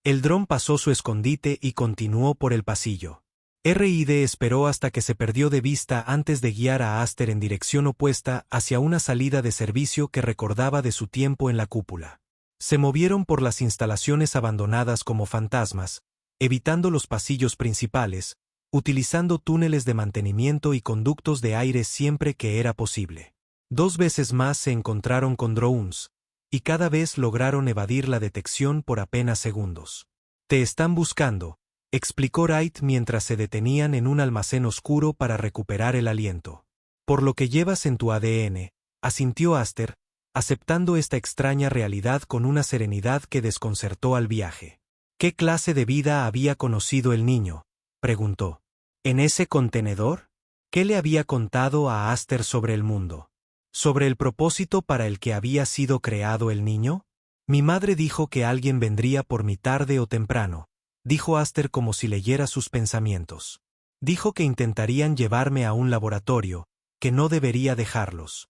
El dron pasó su escondite y continuó por el pasillo. RID esperó hasta que se perdió de vista antes de guiar a Aster en dirección opuesta hacia una salida de servicio que recordaba de su tiempo en la cúpula. Se movieron por las instalaciones abandonadas como fantasmas, evitando los pasillos principales, utilizando túneles de mantenimiento y conductos de aire siempre que era posible. 2 veces más se encontraron con drones, y cada vez lograron evadir la detección por apenas segundos. Te están buscando, explicó Wright mientras se detenían en un almacén oscuro para recuperar el aliento. Por lo que llevas en tu ADN, asintió Aster, aceptando esta extraña realidad con una serenidad que desconcertó al viaje. ¿Qué clase de vida había conocido el niño?, preguntó. ¿En ese contenedor? ¿Qué le había contado a Aster sobre el mundo? ¿Sobre el propósito para el que había sido creado el niño? Mi madre dijo que alguien vendría por mí tarde o temprano, dijo Aster como si leyera sus pensamientos. Dijo que intentarían llevarme a un laboratorio, que no debería dejarlos.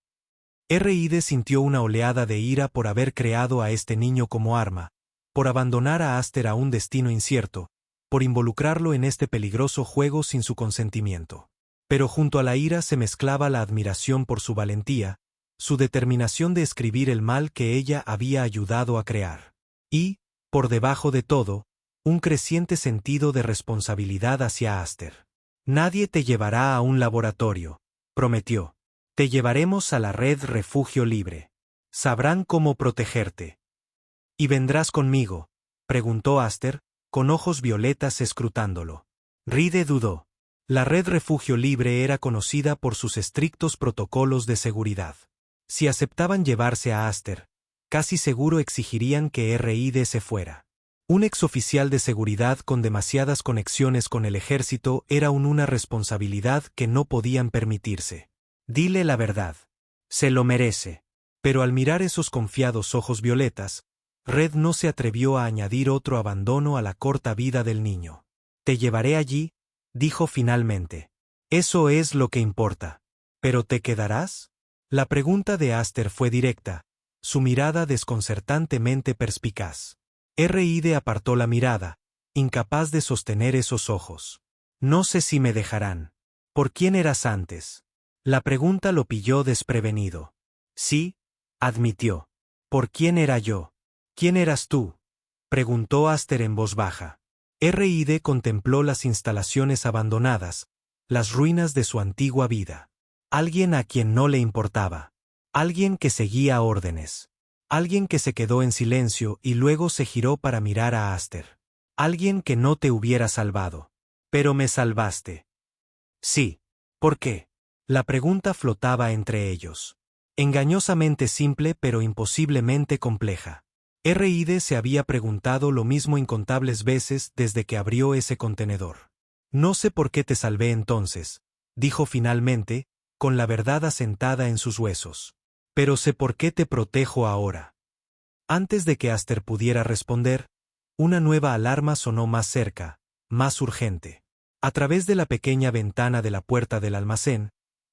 RID sintió una oleada de ira por haber creado a este niño como arma, por abandonar a Aster a un destino incierto, por involucrarlo en este peligroso juego sin su consentimiento. Pero junto a la ira se mezclaba la admiración por su valentía, su determinación de escribir el mal que ella había ayudado a crear. Y, por debajo de todo, un creciente sentido de responsabilidad hacia Aster. Nadie te llevará a un laboratorio, prometió. Te llevaremos a la red Refugio Libre. Sabrán cómo protegerte. ¿Y vendrás conmigo?, preguntó Aster, con ojos violetas escrutándolo. Ride dudó. La red Refugio Libre era conocida por sus estrictos protocolos de seguridad. Si aceptaban llevarse a Aster, casi seguro exigirían que RID se fuera. Un exoficial de seguridad con demasiadas conexiones con el ejército era una responsabilidad que no podían permitirse. Dile la verdad. Se lo merece. Pero al mirar esos confiados ojos violetas, Red no se atrevió a añadir otro abandono a la corta vida del niño. Te llevaré allí, dijo finalmente. Eso es lo que importa. ¿Pero te quedarás? La pregunta de Aster fue directa, su mirada desconcertantemente perspicaz. RID apartó la mirada, incapaz de sostener esos ojos. No sé si me dejarán. ¿Por quién eras antes? La pregunta lo pilló desprevenido. Sí, admitió. ¿Por quién era yo? ¿Quién eras tú?, preguntó Aster en voz baja. RID contempló las instalaciones abandonadas, las ruinas de su antigua vida. Alguien a quien no le importaba. Alguien que seguía órdenes. Alguien que se quedó en silencio y luego se giró para mirar a Aster. Alguien que no te hubiera salvado. Pero me salvaste. Sí. ¿Por qué? La pregunta flotaba entre ellos. Engañosamente simple pero imposiblemente compleja. RID se había preguntado lo mismo incontables veces desde que abrió ese contenedor. No sé por qué te salvé entonces, dijo finalmente, con la verdad asentada en sus huesos. Pero sé por qué te protejo ahora. Antes de que Aster pudiera responder, una nueva alarma sonó más cerca, más urgente. A través de la pequeña ventana de la puerta del almacén,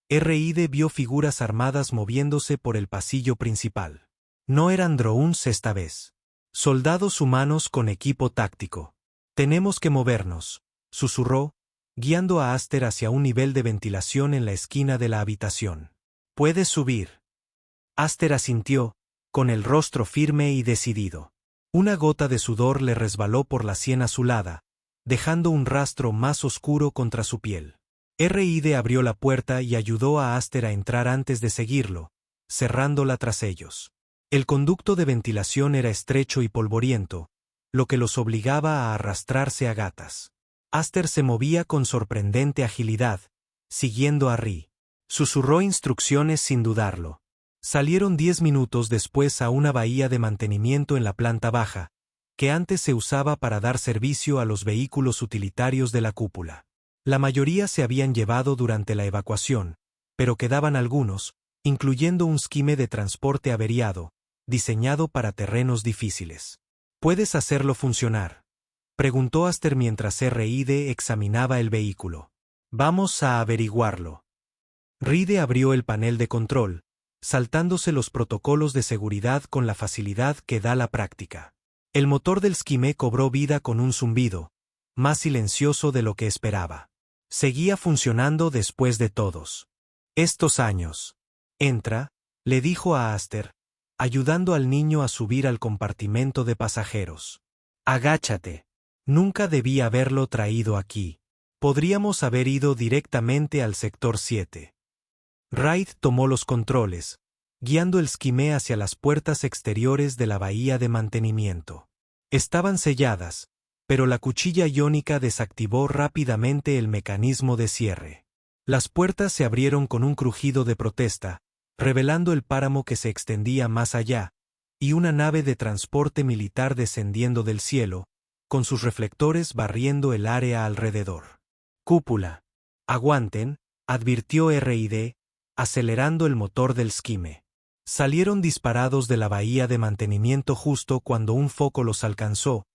R.I.D. vio figuras armadas moviéndose por el pasillo principal. No eran drones esta vez. Soldados humanos con equipo táctico. Tenemos que movernos, susurró, guiando a Aster hacia un nivel de ventilación en la esquina de la habitación. ¿Puedes subir? Aster asintió, con el rostro firme y decidido. Una gota de sudor le resbaló por la sien azulada, dejando un rastro más oscuro contra su piel. R.I.D. abrió la puerta y ayudó a Aster a entrar antes de seguirlo, cerrándola tras ellos. El conducto de ventilación era estrecho y polvoriento, lo que los obligaba a arrastrarse a gatas. Aster se movía con sorprendente agilidad, siguiendo a Ri. Susurró instrucciones sin dudarlo. Salieron 10 minutos después a una bahía de mantenimiento en la planta baja, que antes se usaba para dar servicio a los vehículos utilitarios de la cúpula. La mayoría se habían llevado durante la evacuación, pero quedaban algunos, incluyendo un esquime de transporte averiado, diseñado para terrenos difíciles. ¿Puedes hacerlo funcionar?, preguntó Aster mientras R.I.D. examinaba el vehículo. Vamos a averiguarlo. R.I.D. abrió el panel de control, saltándose los protocolos de seguridad con la facilidad que da la práctica. El motor del esquime cobró vida con un zumbido, más silencioso de lo que esperaba. Seguía funcionando después de todos estos años. Entra, le dijo a Aster, ayudando al niño a subir al compartimento de pasajeros. Agáchate. Nunca debí haberlo traído aquí. Podríamos haber ido directamente al sector 7. Raid tomó los controles, guiando el esquime hacia las puertas exteriores de la bahía de mantenimiento. Estaban selladas, pero la cuchilla iónica desactivó rápidamente el mecanismo de cierre. Las puertas se abrieron con un crujido de protesta, revelando el páramo que se extendía más allá, y una nave de transporte militar descendiendo del cielo, con sus reflectores barriendo el área alrededor. Cúpula. Aguanten, advirtió R.I.D., acelerando el motor del esquime. Salieron disparados de la bahía de mantenimiento justo cuando un foco los alcanzó,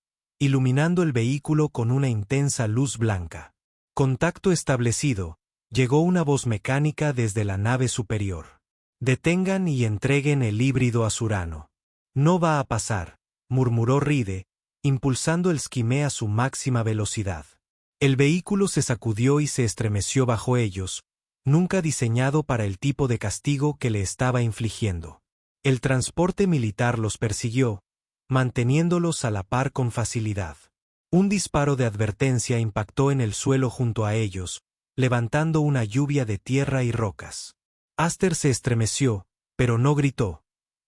iluminando el vehículo con una intensa luz blanca. Contacto establecido, llegó una voz mecánica desde la nave superior. Detengan y entreguen el híbrido azurano. No va a pasar, murmuró R.I.D., impulsando el esquime a su máxima velocidad. El vehículo se sacudió y se estremeció bajo ellos, nunca diseñado para el tipo de castigo que le estaba infligiendo. El transporte militar los persiguió, manteniéndolos a la par con facilidad. Un disparo de advertencia impactó en el suelo junto a ellos, levantando una lluvia de tierra y rocas. Aster se estremeció, pero no gritó.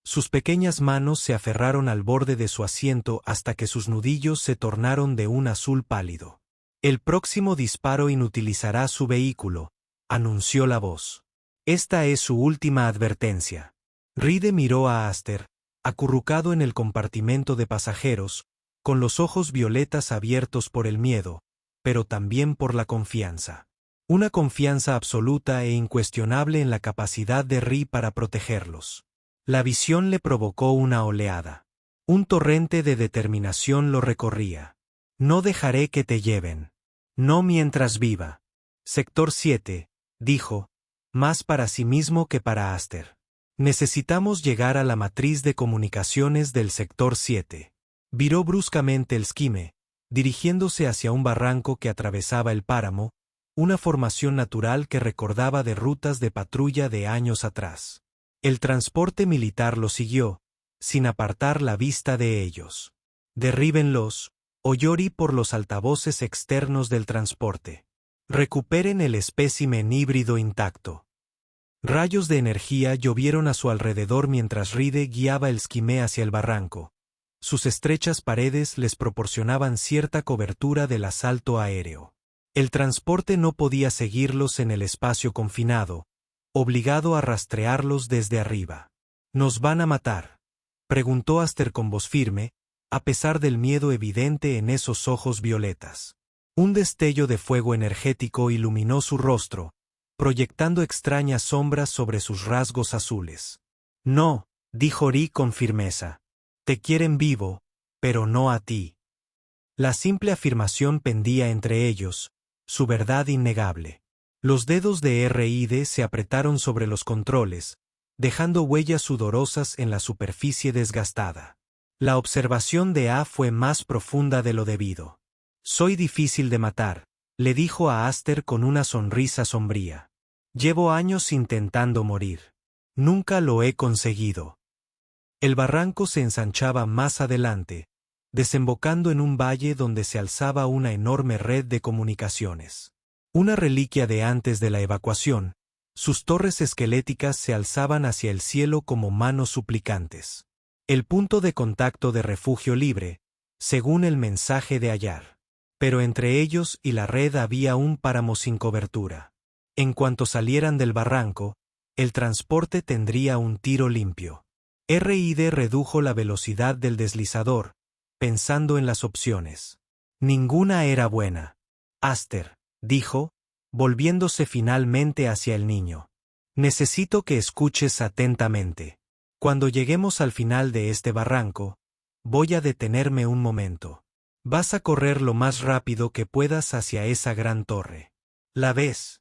Sus pequeñas manos se aferraron al borde de su asiento hasta que sus nudillos se tornaron de un azul pálido. El próximo disparo inutilizará su vehículo, anunció la voz. Esta es su última advertencia. R.I.D. miró a Aster, acurrucado en el compartimento de pasajeros, con los ojos violetas abiertos por el miedo, pero también por la confianza. Una confianza absoluta e incuestionable en la capacidad de Ri para protegerlos. La visión le provocó una oleada. Un torrente de determinación lo recorría. No dejaré que te lleven. No mientras viva. Sector 7, dijo, más para sí mismo que para Aster. Necesitamos llegar a la matriz de comunicaciones del sector 7. Viró bruscamente el esquime, dirigiéndose hacia un barranco que atravesaba el páramo, una formación natural que recordaba de rutas de patrulla de años atrás. El transporte militar lo siguió, sin apartar la vista de ellos. Derríbenlos, oyó Ri por los altavoces externos del transporte. Recuperen el espécimen híbrido intacto. Rayos de energía llovieron a su alrededor mientras R.I.D. guiaba el esquime hacia el barranco. Sus estrechas paredes les proporcionaban cierta cobertura del asalto aéreo. El transporte no podía seguirlos en el espacio confinado, obligado a rastrearlos desde arriba. ¿Nos van a matar?, preguntó Aster con voz firme, a pesar del miedo evidente en esos ojos violetas. Un destello de fuego energético iluminó su rostro, proyectando extrañas sombras sobre sus rasgos azules. No, dijo Ri con firmeza. Te quieren vivo, pero no a ti. La simple afirmación pendía entre ellos, su verdad innegable. Los dedos de R.I.D. se apretaron sobre los controles, dejando huellas sudorosas en la superficie desgastada. La observación de A fue más profunda de lo debido. Soy difícil de matar, le dijo a Aster con una sonrisa sombría. Llevo años intentando morir. Nunca lo he conseguido. El barranco se ensanchaba más adelante, desembocando en un valle donde se alzaba una enorme red de comunicaciones. Una reliquia de antes de la evacuación, sus torres esqueléticas se alzaban hacia el cielo como manos suplicantes. El punto de contacto de refugio libre, según el mensaje de Ayar. Pero entre ellos y la red había un páramo sin cobertura. En cuanto salieran del barranco, el transporte tendría un tiro limpio. R.I.D. redujo la velocidad del deslizador, pensando en las opciones. Ninguna era buena. Aster, dijo, volviéndose finalmente hacia el niño. Necesito que escuches atentamente. Cuando lleguemos al final de este barranco, voy a detenerme un momento. Vas a correr lo más rápido que puedas hacia esa gran torre. ¿La ves?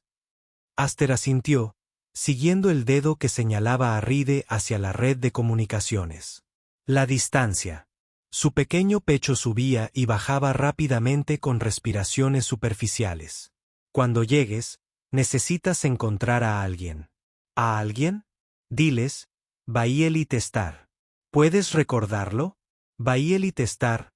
Aster asintió, siguiendo el dedo que señalaba a Ride hacia la red de comunicaciones. La distancia. Su pequeño pecho subía y bajaba rápidamente con respiraciones superficiales. Cuando llegues, necesitas encontrar a alguien. ¿A alguien? Diles, Bahiel y Testar. ¿Puedes recordarlo? Bahiel y Testar.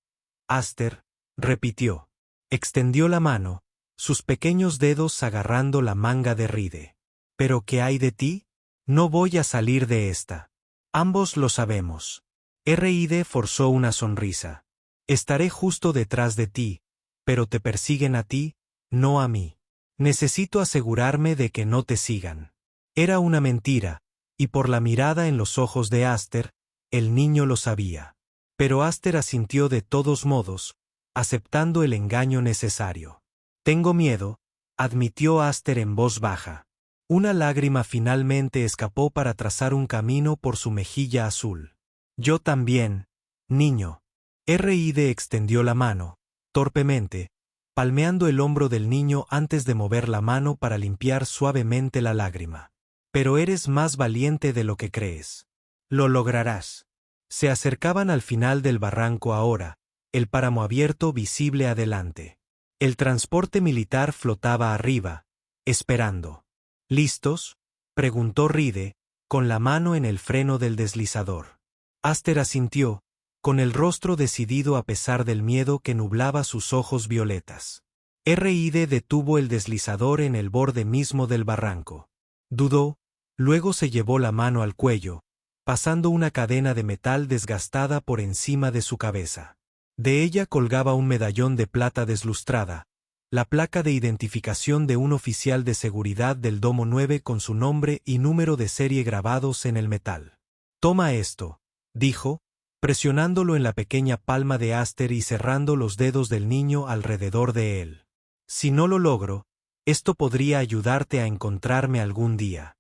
Aster, repitió. Extendió la mano, sus pequeños dedos agarrando la manga de Ride. ¿Pero qué hay de ti? No voy a salir de esta. Ambos lo sabemos. R.I.D. forzó una sonrisa. Estaré justo detrás de ti, pero te persiguen a ti, no a mí. Necesito asegurarme de que no te sigan. Era una mentira, y por la mirada en los ojos de Aster, el niño lo sabía. Pero Aster asintió de todos modos, aceptando el engaño necesario. Tengo miedo, admitió Aster en voz baja. Una lágrima finalmente escapó para trazar un camino por su mejilla azul. Yo también, niño. R.I.D. extendió la mano, torpemente, palmeando el hombro del niño antes de mover la mano para limpiar suavemente la lágrima. Pero eres más valiente de lo que crees. Lo lograrás. Se acercaban al final del barranco ahora, el páramo abierto visible adelante. El transporte militar flotaba arriba, esperando. ¿Listos?, preguntó Ride, con la mano en el freno del deslizador. Aster asintió, con el rostro decidido a pesar del miedo que nublaba sus ojos violetas. R.I.D. detuvo el deslizador en el borde mismo del barranco. Dudó, luego se llevó la mano al cuello, pasando una cadena de metal desgastada por encima de su cabeza. De ella colgaba un medallón de plata deslustrada, la placa de identificación de un oficial de seguridad del Domo 9 con su nombre y número de serie grabados en el metal. Toma esto, dijo, presionándolo en la pequeña palma de Aster y cerrando los dedos del niño alrededor de él. Si no lo logro, esto podría ayudarte a encontrarme algún día.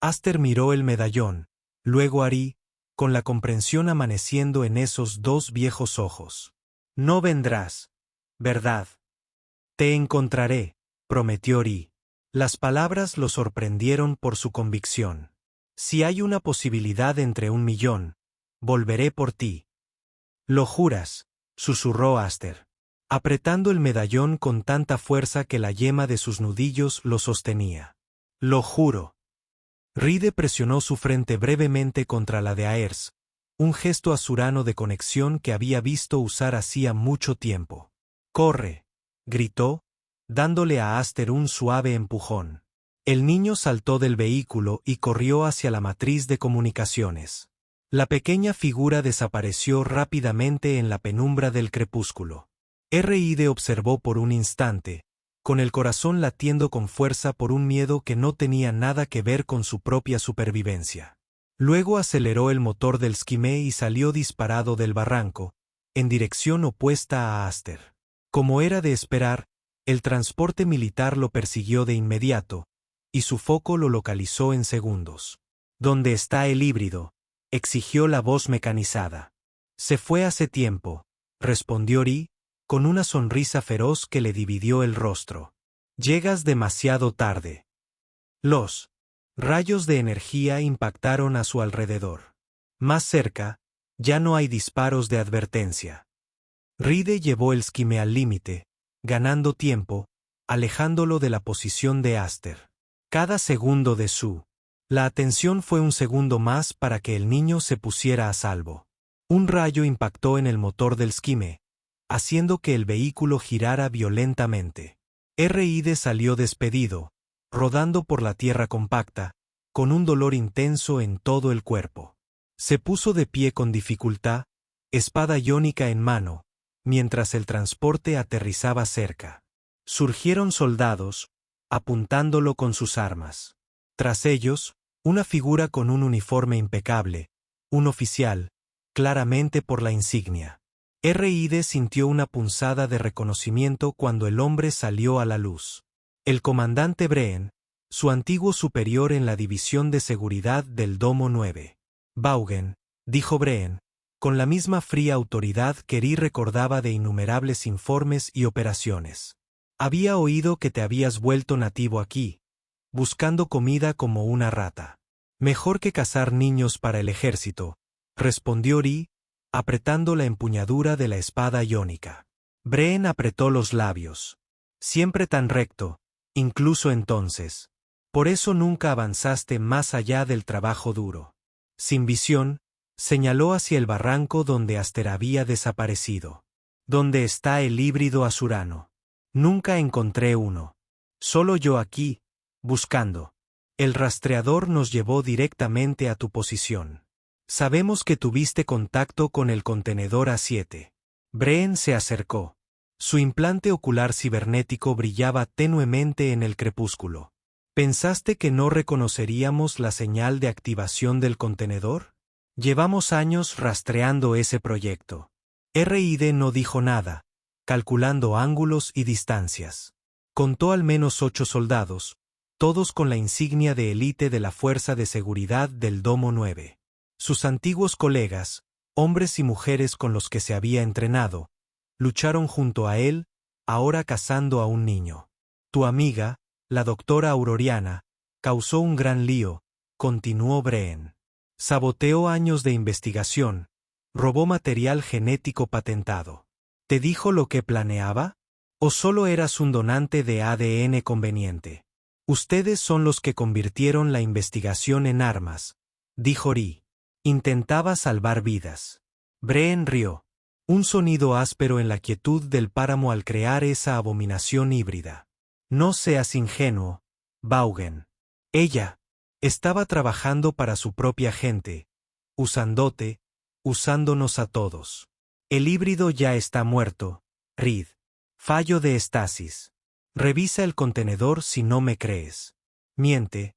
Aster miró el medallón, luego Ari, con la comprensión amaneciendo en esos dos viejos ojos. No vendrás, ¿verdad? Te encontraré, prometió Ari. Las palabras lo sorprendieron por su convicción. Si hay una posibilidad entre 1.000.000, volveré por ti. ¿Lo juras?, susurró Aster, apretando el medallón con tanta fuerza que la yema de sus nudillos lo sostenía. Lo juro. Ride presionó su frente brevemente contra la de Aers, un gesto azurano de conexión que había visto usar hacía mucho tiempo. «¡Corre!», gritó, dándole a Aster un suave empujón. El niño saltó del vehículo y corrió hacia la matriz de comunicaciones. La pequeña figura desapareció rápidamente en la penumbra del crepúsculo. R.I.D. observó por un instante, con el corazón latiendo con fuerza por un miedo que no tenía nada que ver con su propia supervivencia. Luego aceleró el motor del Skimé y salió disparado del barranco, en dirección opuesta a Aster. Como era de esperar, el transporte militar lo persiguió de inmediato, y su foco lo localizó en segundos. ¿Dónde está el híbrido?, exigió la voz mecanizada. Se fue hace tiempo, respondió Ri, con una sonrisa feroz que le dividió el rostro. Llegas demasiado tarde. Los rayos de energía impactaron a su alrededor. Más cerca, ya no hay disparos de advertencia. Ride llevó el skime al límite, ganando tiempo, alejándolo de la posición de Aster. Cada segundo de la atención fue un segundo más para que el niño se pusiera a salvo. Un rayo impactó en el motor del skime, haciendo que el vehículo girara violentamente. Ride salió despedido, rodando por la tierra compacta, con un dolor intenso en todo el cuerpo. Se puso de pie con dificultad, espada iónica en mano, mientras el transporte aterrizaba cerca. Surgieron soldados, apuntándolo con sus armas. Tras ellos, una figura con un uniforme impecable, un oficial, claramente por la insignia. Ride sintió una punzada de reconocimiento cuando el hombre salió a la luz. El comandante Breen, su antiguo superior en la división de seguridad del Domo 9. Vaughan, dijo Breen, con la misma fría autoridad que Ri recordaba de innumerables informes y operaciones. Había oído que te habías vuelto nativo aquí, buscando comida como una rata. Mejor que cazar niños para el ejército, respondió Ri, apretando la empuñadura de la espada iónica. Breen apretó los labios. Siempre tan recto, incluso entonces. Por eso nunca avanzaste más allá del trabajo duro. Sin visión, señaló hacia el barranco donde Aster había desaparecido. ¿Dónde está el híbrido asurano? Nunca encontré uno. Solo yo aquí, buscando. El rastreador nos llevó directamente a tu posición. Sabemos que tuviste contacto con el contenedor A7. Breen se acercó. Su implante ocular cibernético brillaba tenuemente en el crepúsculo. ¿Pensaste que no reconoceríamos la señal de activación del contenedor? Llevamos años rastreando ese proyecto. Ride no dijo nada, calculando ángulos y distancias. Contó al menos 8 soldados, todos con la insignia de élite de la Fuerza de Seguridad del Domo 9. Sus antiguos colegas, hombres y mujeres con los que se había entrenado, lucharon junto a él, ahora cazando a un niño. Tu amiga, la doctora Auroriana, causó un gran lío, continuó Breen. Saboteó años de investigación, robó material genético patentado. ¿Te dijo lo que planeaba? ¿O solo eras un donante de ADN conveniente? Ustedes son los que convirtieron la investigación en armas, dijo Ri. Intentaba salvar vidas. Breen rió. Un sonido áspero en la quietud del páramo al crear esa abominación híbrida. No seas ingenuo, Vaughan. Ella estaba trabajando para su propia gente, usándote, usándonos a todos. El híbrido ya está muerto, Reed. Fallo de estasis. Revisa el contenedor si no me crees. Miente,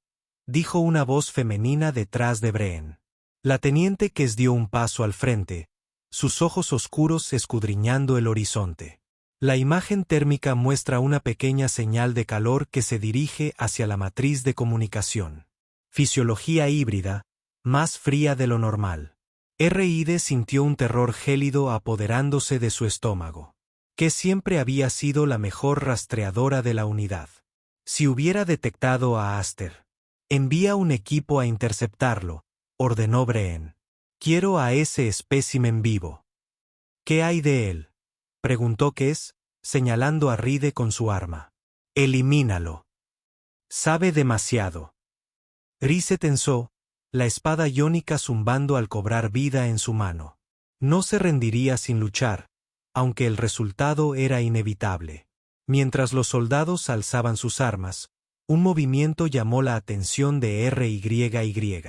dijo una voz femenina detrás de Breen. La teniente Kes dio un paso al frente, sus ojos oscuros escudriñando el horizonte. La imagen térmica muestra una pequeña señal de calor que se dirige hacia la matriz de comunicación. Fisiología híbrida, más fría de lo normal. Ride sintió un terror gélido apoderándose de su estómago. Que siempre había sido la mejor rastreadora de la unidad. Si hubiera detectado a Aster. Envía un equipo a interceptarlo, ordenó Breen. Quiero a ese espécimen vivo. ¿Qué hay de él? Preguntó Kes, señalando a Ride con su arma. Elimínalo. Sabe demasiado. Ri se tensó, la espada iónica zumbando al cobrar vida en su mano. No se rendiría sin luchar, aunque el resultado era inevitable. Mientras los soldados alzaban sus armas, un movimiento llamó la atención de RYY.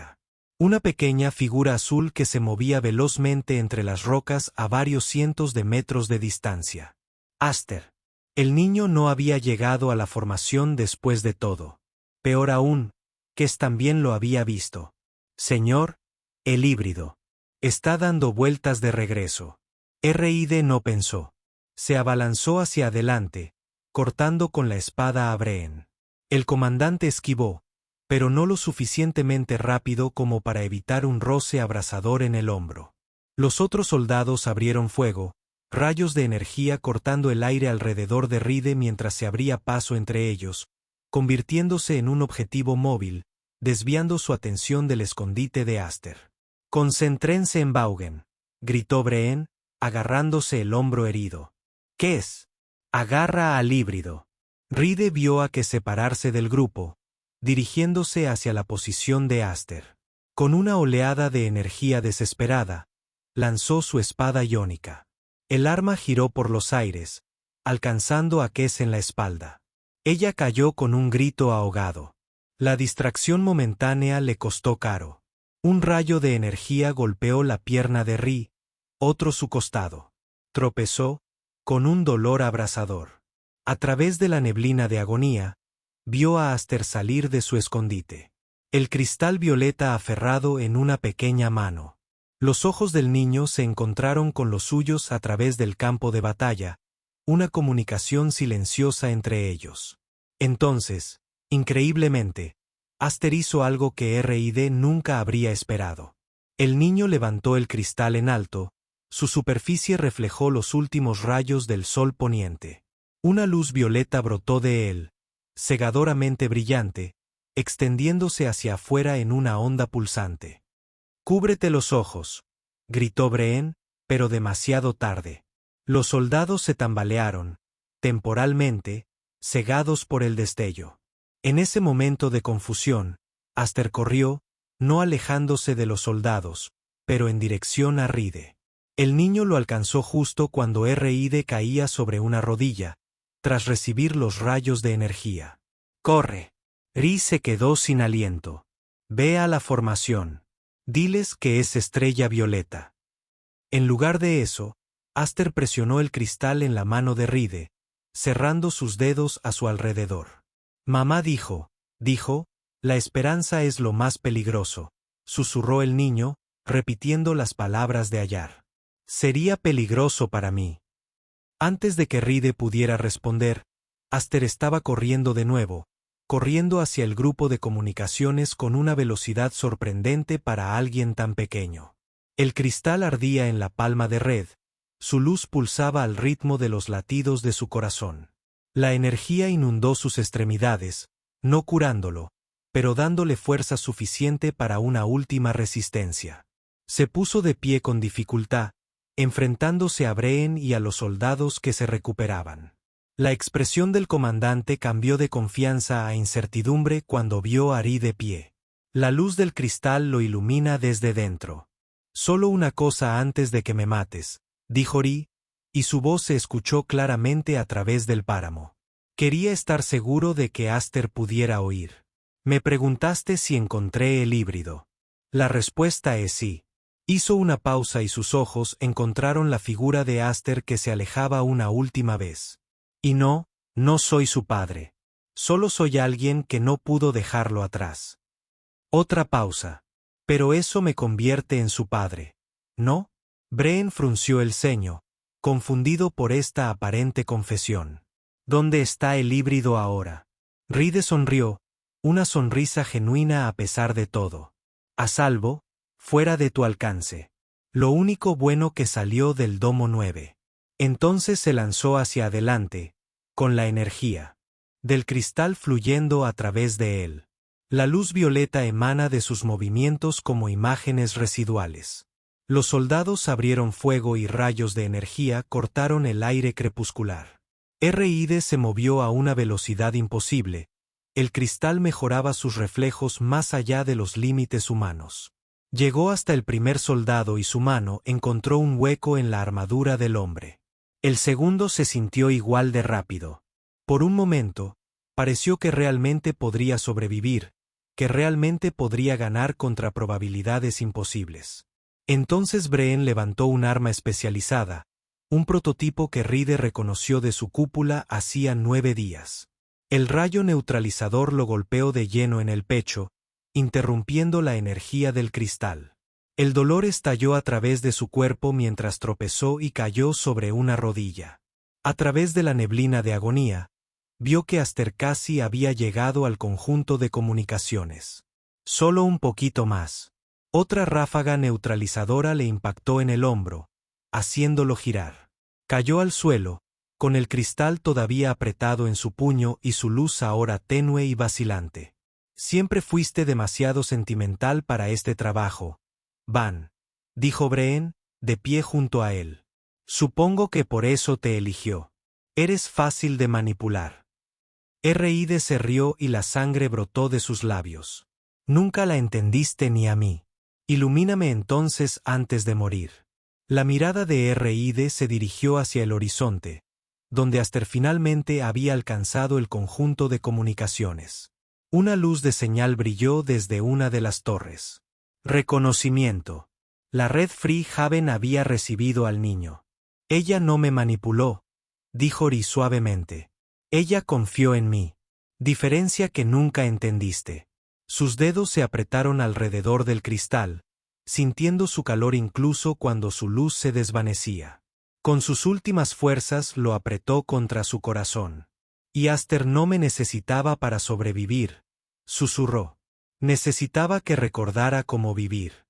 Una pequeña figura azul que se movía velozmente entre las rocas a varios cientos de metros de distancia. Aster. El niño no había llegado a la formación después de todo. Peor aún, Kes también lo había visto. Señor, el híbrido. Está dando vueltas de regreso. Ride no pensó. Se abalanzó hacia adelante, cortando con la espada a Breen. El comandante esquivó, pero no lo suficientemente rápido como para evitar un roce abrasador en el hombro. Los otros soldados abrieron fuego, rayos de energía cortando el aire alrededor de Ride mientras se abría paso entre ellos, convirtiéndose en un objetivo móvil, desviando su atención del escondite de Aster. «Concéntrense en Vaughan», gritó Breen, agarrándose el hombro herido. «¿Qué es?» «Agarra al híbrido». Ride vio a que separarse del grupo, dirigiéndose hacia la posición de Aster. Con una oleada de energía desesperada, lanzó su espada iónica. El arma giró por los aires, alcanzando a Kes en la espalda. Ella cayó con un grito ahogado. La distracción momentánea le costó caro. Un rayo de energía golpeó la pierna de Ri, otro su costado. Tropezó, con un dolor abrasador. A través de la neblina de agonía, vio a Aster salir de su escondite. El cristal violeta aferrado en una pequeña mano. Los ojos del niño se encontraron con los suyos a través del campo de batalla, una comunicación silenciosa entre ellos. Entonces, increíblemente, Aster hizo algo que R.I.D. nunca habría esperado. El niño levantó el cristal en alto, su superficie reflejó los últimos rayos del sol poniente. Una luz violeta brotó de él, cegadoramente brillante, extendiéndose hacia afuera en una onda pulsante. «Cúbrete los ojos», gritó Breen, pero demasiado tarde. Los soldados se tambalearon, temporalmente, cegados por el destello. En ese momento de confusión, Aster corrió, no alejándose de los soldados, pero en dirección a Ride. El niño lo alcanzó justo cuando R.I.D. caía sobre una rodilla, tras recibir los rayos de energía. «¡Corre!» Ri se quedó sin aliento. «Ve a la formación. Diles que es estrella violeta». En lugar de eso, Aster presionó el cristal en la mano de Ride, cerrando sus dedos a su alrededor. «Mamá dijo, la esperanza es lo más peligroso», susurró el niño, repitiendo las palabras de Ayar. «Sería peligroso para mí». Antes de que Ride pudiera responder, Aster estaba corriendo de nuevo, corriendo hacia el grupo de comunicaciones con una velocidad sorprendente para alguien tan pequeño. El cristal ardía en la palma de Red, su luz pulsaba al ritmo de los latidos de su corazón. La energía inundó sus extremidades, no curándolo, pero dándole fuerza suficiente para una última resistencia. Se puso de pie con dificultad, enfrentándose a Breen y a los soldados que se recuperaban. La expresión del comandante cambió de confianza a incertidumbre cuando vio a Ri de pie. La luz del cristal lo ilumina desde dentro. «Solo una cosa antes de que me mates», dijo Ri, y su voz se escuchó claramente a través del páramo. Quería estar seguro de que Aster pudiera oír. «Me preguntaste si encontré el híbrido. La respuesta es sí». Hizo una pausa y sus ojos encontraron la figura de Aster que se alejaba una última vez. «Y no soy su padre. Solo soy alguien que no pudo dejarlo atrás». Otra pausa. «Pero eso me convierte en su padre, ¿no?» Breen frunció el ceño, confundido por esta aparente confesión. «¿Dónde está el híbrido ahora?» Ride sonrió, una sonrisa genuina a pesar de todo. «A salvo, fuera de tu alcance. Lo único bueno que salió del Domo 9. Entonces se lanzó hacia adelante, con la energía del cristal fluyendo a través de él. La luz violeta emana de sus movimientos como imágenes residuales. Los soldados abrieron fuego y rayos de energía cortaron el aire crepuscular. R.I.D. se movió a una velocidad imposible. El cristal mejoraba sus reflejos más allá de los límites humanos. Llegó hasta el primer soldado y su mano encontró un hueco en la armadura del hombre. El segundo se sintió igual de rápido. Por un momento, pareció que realmente podría sobrevivir, que realmente podría ganar contra probabilidades imposibles. Entonces Breen levantó un arma especializada, un prototipo que Ride reconoció de su cúpula hacía 9 días. El rayo neutralizador lo golpeó de lleno en el pecho, interrumpiendo la energía del cristal. El dolor estalló a través de su cuerpo mientras tropezó y cayó sobre una rodilla. A través de la neblina de agonía, vio que Aster casi había llegado al conjunto de comunicaciones. Solo un poquito más. Otra ráfaga neutralizadora le impactó en el hombro, haciéndolo girar. Cayó al suelo, con el cristal todavía apretado en su puño y su luz ahora tenue y vacilante. Siempre fuiste demasiado sentimental para este trabajo, Van, dijo Breen, de pie junto a él. Supongo que por eso te eligió. Eres fácil de manipular. R.I.D. se rió y la sangre brotó de sus labios. Nunca la entendiste ni a mí. Ilumíname entonces antes de morir. La mirada de R.I.D. se dirigió hacia el horizonte, donde Aster finalmente había alcanzado el conjunto de comunicaciones. Una luz de señal brilló desde una de las torres. Reconocimiento. La red Free Haven había recibido al niño. Ella no me manipuló, dijo Ri suavemente. Ella confió en mí. Diferencia que nunca entendiste. Sus dedos se apretaron alrededor del cristal, sintiendo su calor incluso cuando su luz se desvanecía. Con sus últimas fuerzas lo apretó contra su corazón. Y Aster no me necesitaba para sobrevivir, susurró. Necesitaba que recordara cómo vivir.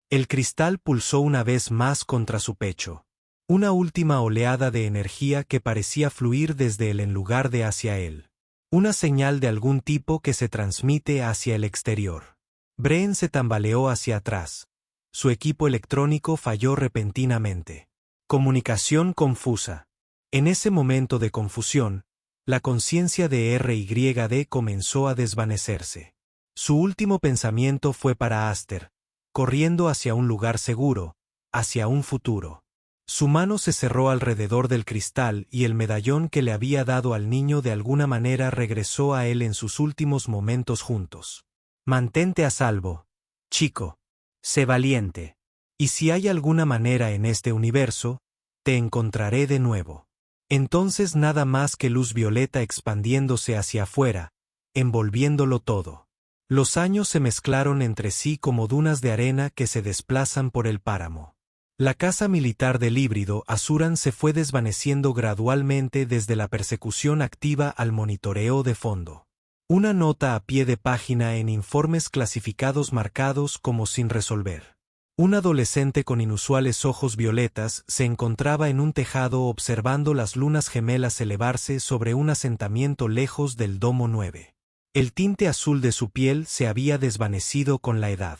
El cristal pulsó una vez más contra su pecho. Una última oleada de energía que parecía fluir desde él en lugar de hacia él. Una señal de algún tipo que se transmite hacia el exterior. Breen se tambaleó hacia atrás. Su equipo electrónico falló repentinamente. Comunicación confusa. En ese momento de confusión, la conciencia de R.Y.D. comenzó a desvanecerse. Su último pensamiento fue para Aster, corriendo hacia un lugar seguro, hacia un futuro. Su mano se cerró alrededor del cristal y el medallón que le había dado al niño de alguna manera regresó a él en sus últimos momentos juntos. Mantente a salvo, chico. Sé valiente. Y si hay alguna manera en este universo, te encontraré de nuevo. Entonces nada más que luz violeta expandiéndose hacia afuera, envolviéndolo todo. Los años se mezclaron entre sí como dunas de arena que se desplazan por el páramo. La casa militar del híbrido Asuran se fue desvaneciendo gradualmente desde la persecución activa al monitoreo de fondo. Una nota a pie de página en informes clasificados marcados como sin resolver. Un adolescente con inusuales ojos violetas se encontraba en un tejado observando las lunas gemelas elevarse sobre un asentamiento lejos del Domo 9. El tinte azul de su piel se había desvanecido con la edad.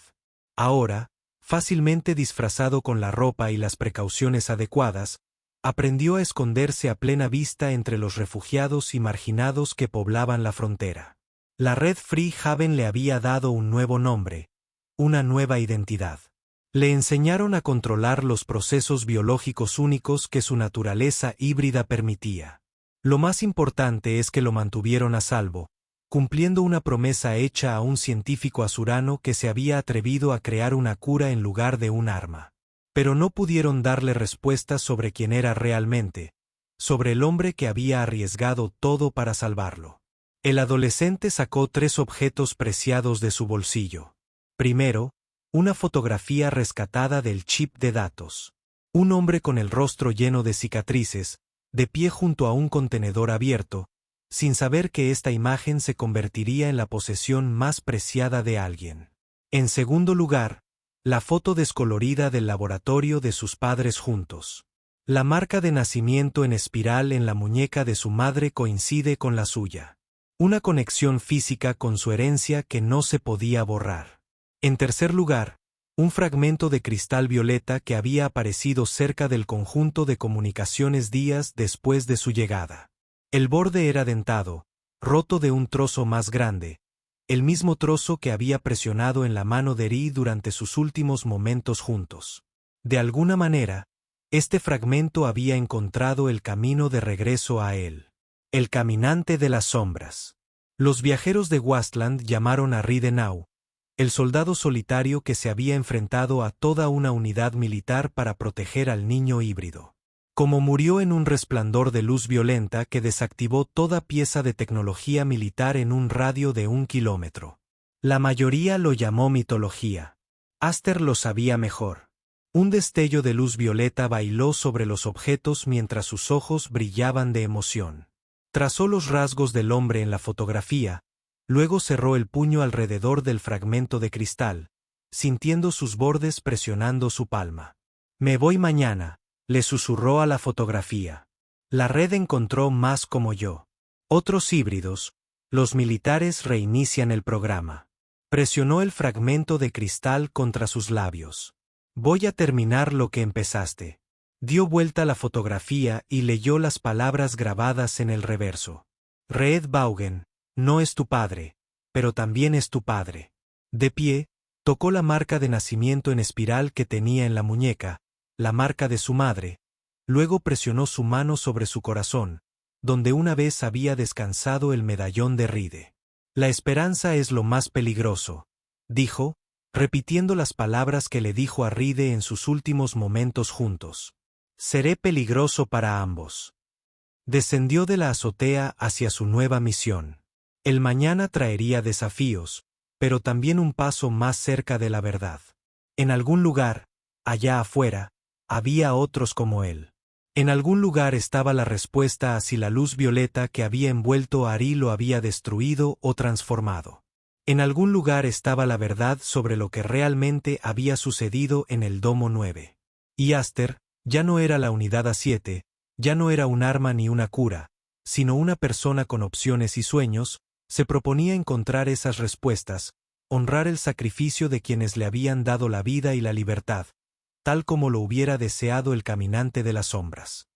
Ahora, fácilmente disfrazado con la ropa y las precauciones adecuadas, aprendió a esconderse a plena vista entre los refugiados y marginados que poblaban la frontera. La red Free Haven le había dado un nuevo nombre, una nueva identidad. Le enseñaron a controlar los procesos biológicos únicos que su naturaleza híbrida permitía. Lo más importante es que lo mantuvieron a salvo, cumpliendo una promesa hecha a un científico asurano que se había atrevido a crear una cura en lugar de un arma. Pero no pudieron darle respuestas sobre quién era realmente, sobre el hombre que había arriesgado todo para salvarlo. El adolescente sacó 3 objetos preciados de su bolsillo. Primero, una fotografía rescatada del chip de datos. Un hombre con el rostro lleno de cicatrices, de pie junto a un contenedor abierto, sin saber que esta imagen se convertiría en la posesión más preciada de alguien. En segundo lugar, la foto descolorida del laboratorio de sus padres juntos. La marca de nacimiento en espiral en la muñeca de su madre coincide con la suya. Una conexión física con su herencia que no se podía borrar. En tercer lugar, un fragmento de cristal violeta que había aparecido cerca del conjunto de comunicaciones días después de su llegada. El borde era dentado, roto de un trozo más grande, el mismo trozo que había presionado en la mano de Ri durante sus últimos momentos juntos. De alguna manera, este fragmento había encontrado el camino de regreso a él. El caminante de las sombras. Los viajeros de Wastland llamaron a Ri de Nau, el soldado solitario que se había enfrentado a toda una unidad militar para proteger al niño híbrido. Como murió en un resplandor de luz violenta que desactivó toda pieza de tecnología militar en un radio de 1 kilómetro. La mayoría lo llamó mitología. Aster lo sabía mejor. Un destello de luz violeta bailó sobre los objetos mientras sus ojos brillaban de emoción. Trazó los rasgos del hombre en la fotografía, luego cerró el puño alrededor del fragmento de cristal, sintiendo sus bordes presionando su palma. Me voy mañana, le susurró a la fotografía. La red encontró más como yo. Otros híbridos. Los militares reinician el programa. Presionó el fragmento de cristal contra sus labios. Voy a terminar lo que empezaste. Dio vuelta la fotografía y leyó las palabras grabadas en el reverso. Reed Vaughan, no es tu padre, pero también es tu padre. De pie, tocó la marca de nacimiento en espiral que tenía en la muñeca, la marca de su madre. Luego presionó su mano sobre su corazón, donde una vez había descansado el medallón de Ride. La esperanza es lo más peligroso, dijo, repitiendo las palabras que le dijo a Ride en sus últimos momentos juntos. Seré peligroso para ambos. Descendió de la azotea hacia su nueva misión. El mañana traería desafíos, pero también un paso más cerca de la verdad. En algún lugar, allá afuera, había otros como él. En algún lugar estaba la respuesta a si la luz violeta que había envuelto a Ari lo había destruido o transformado. En algún lugar estaba la verdad sobre lo que realmente había sucedido en el Domo 9. Y Aster ya no era la Unidad A7, ya no era un arma ni una cura, sino una persona con opciones y sueños. Se proponía encontrar esas respuestas, honrar el sacrificio de quienes le habían dado la vida y la libertad, tal como lo hubiera deseado el caminante de las sombras.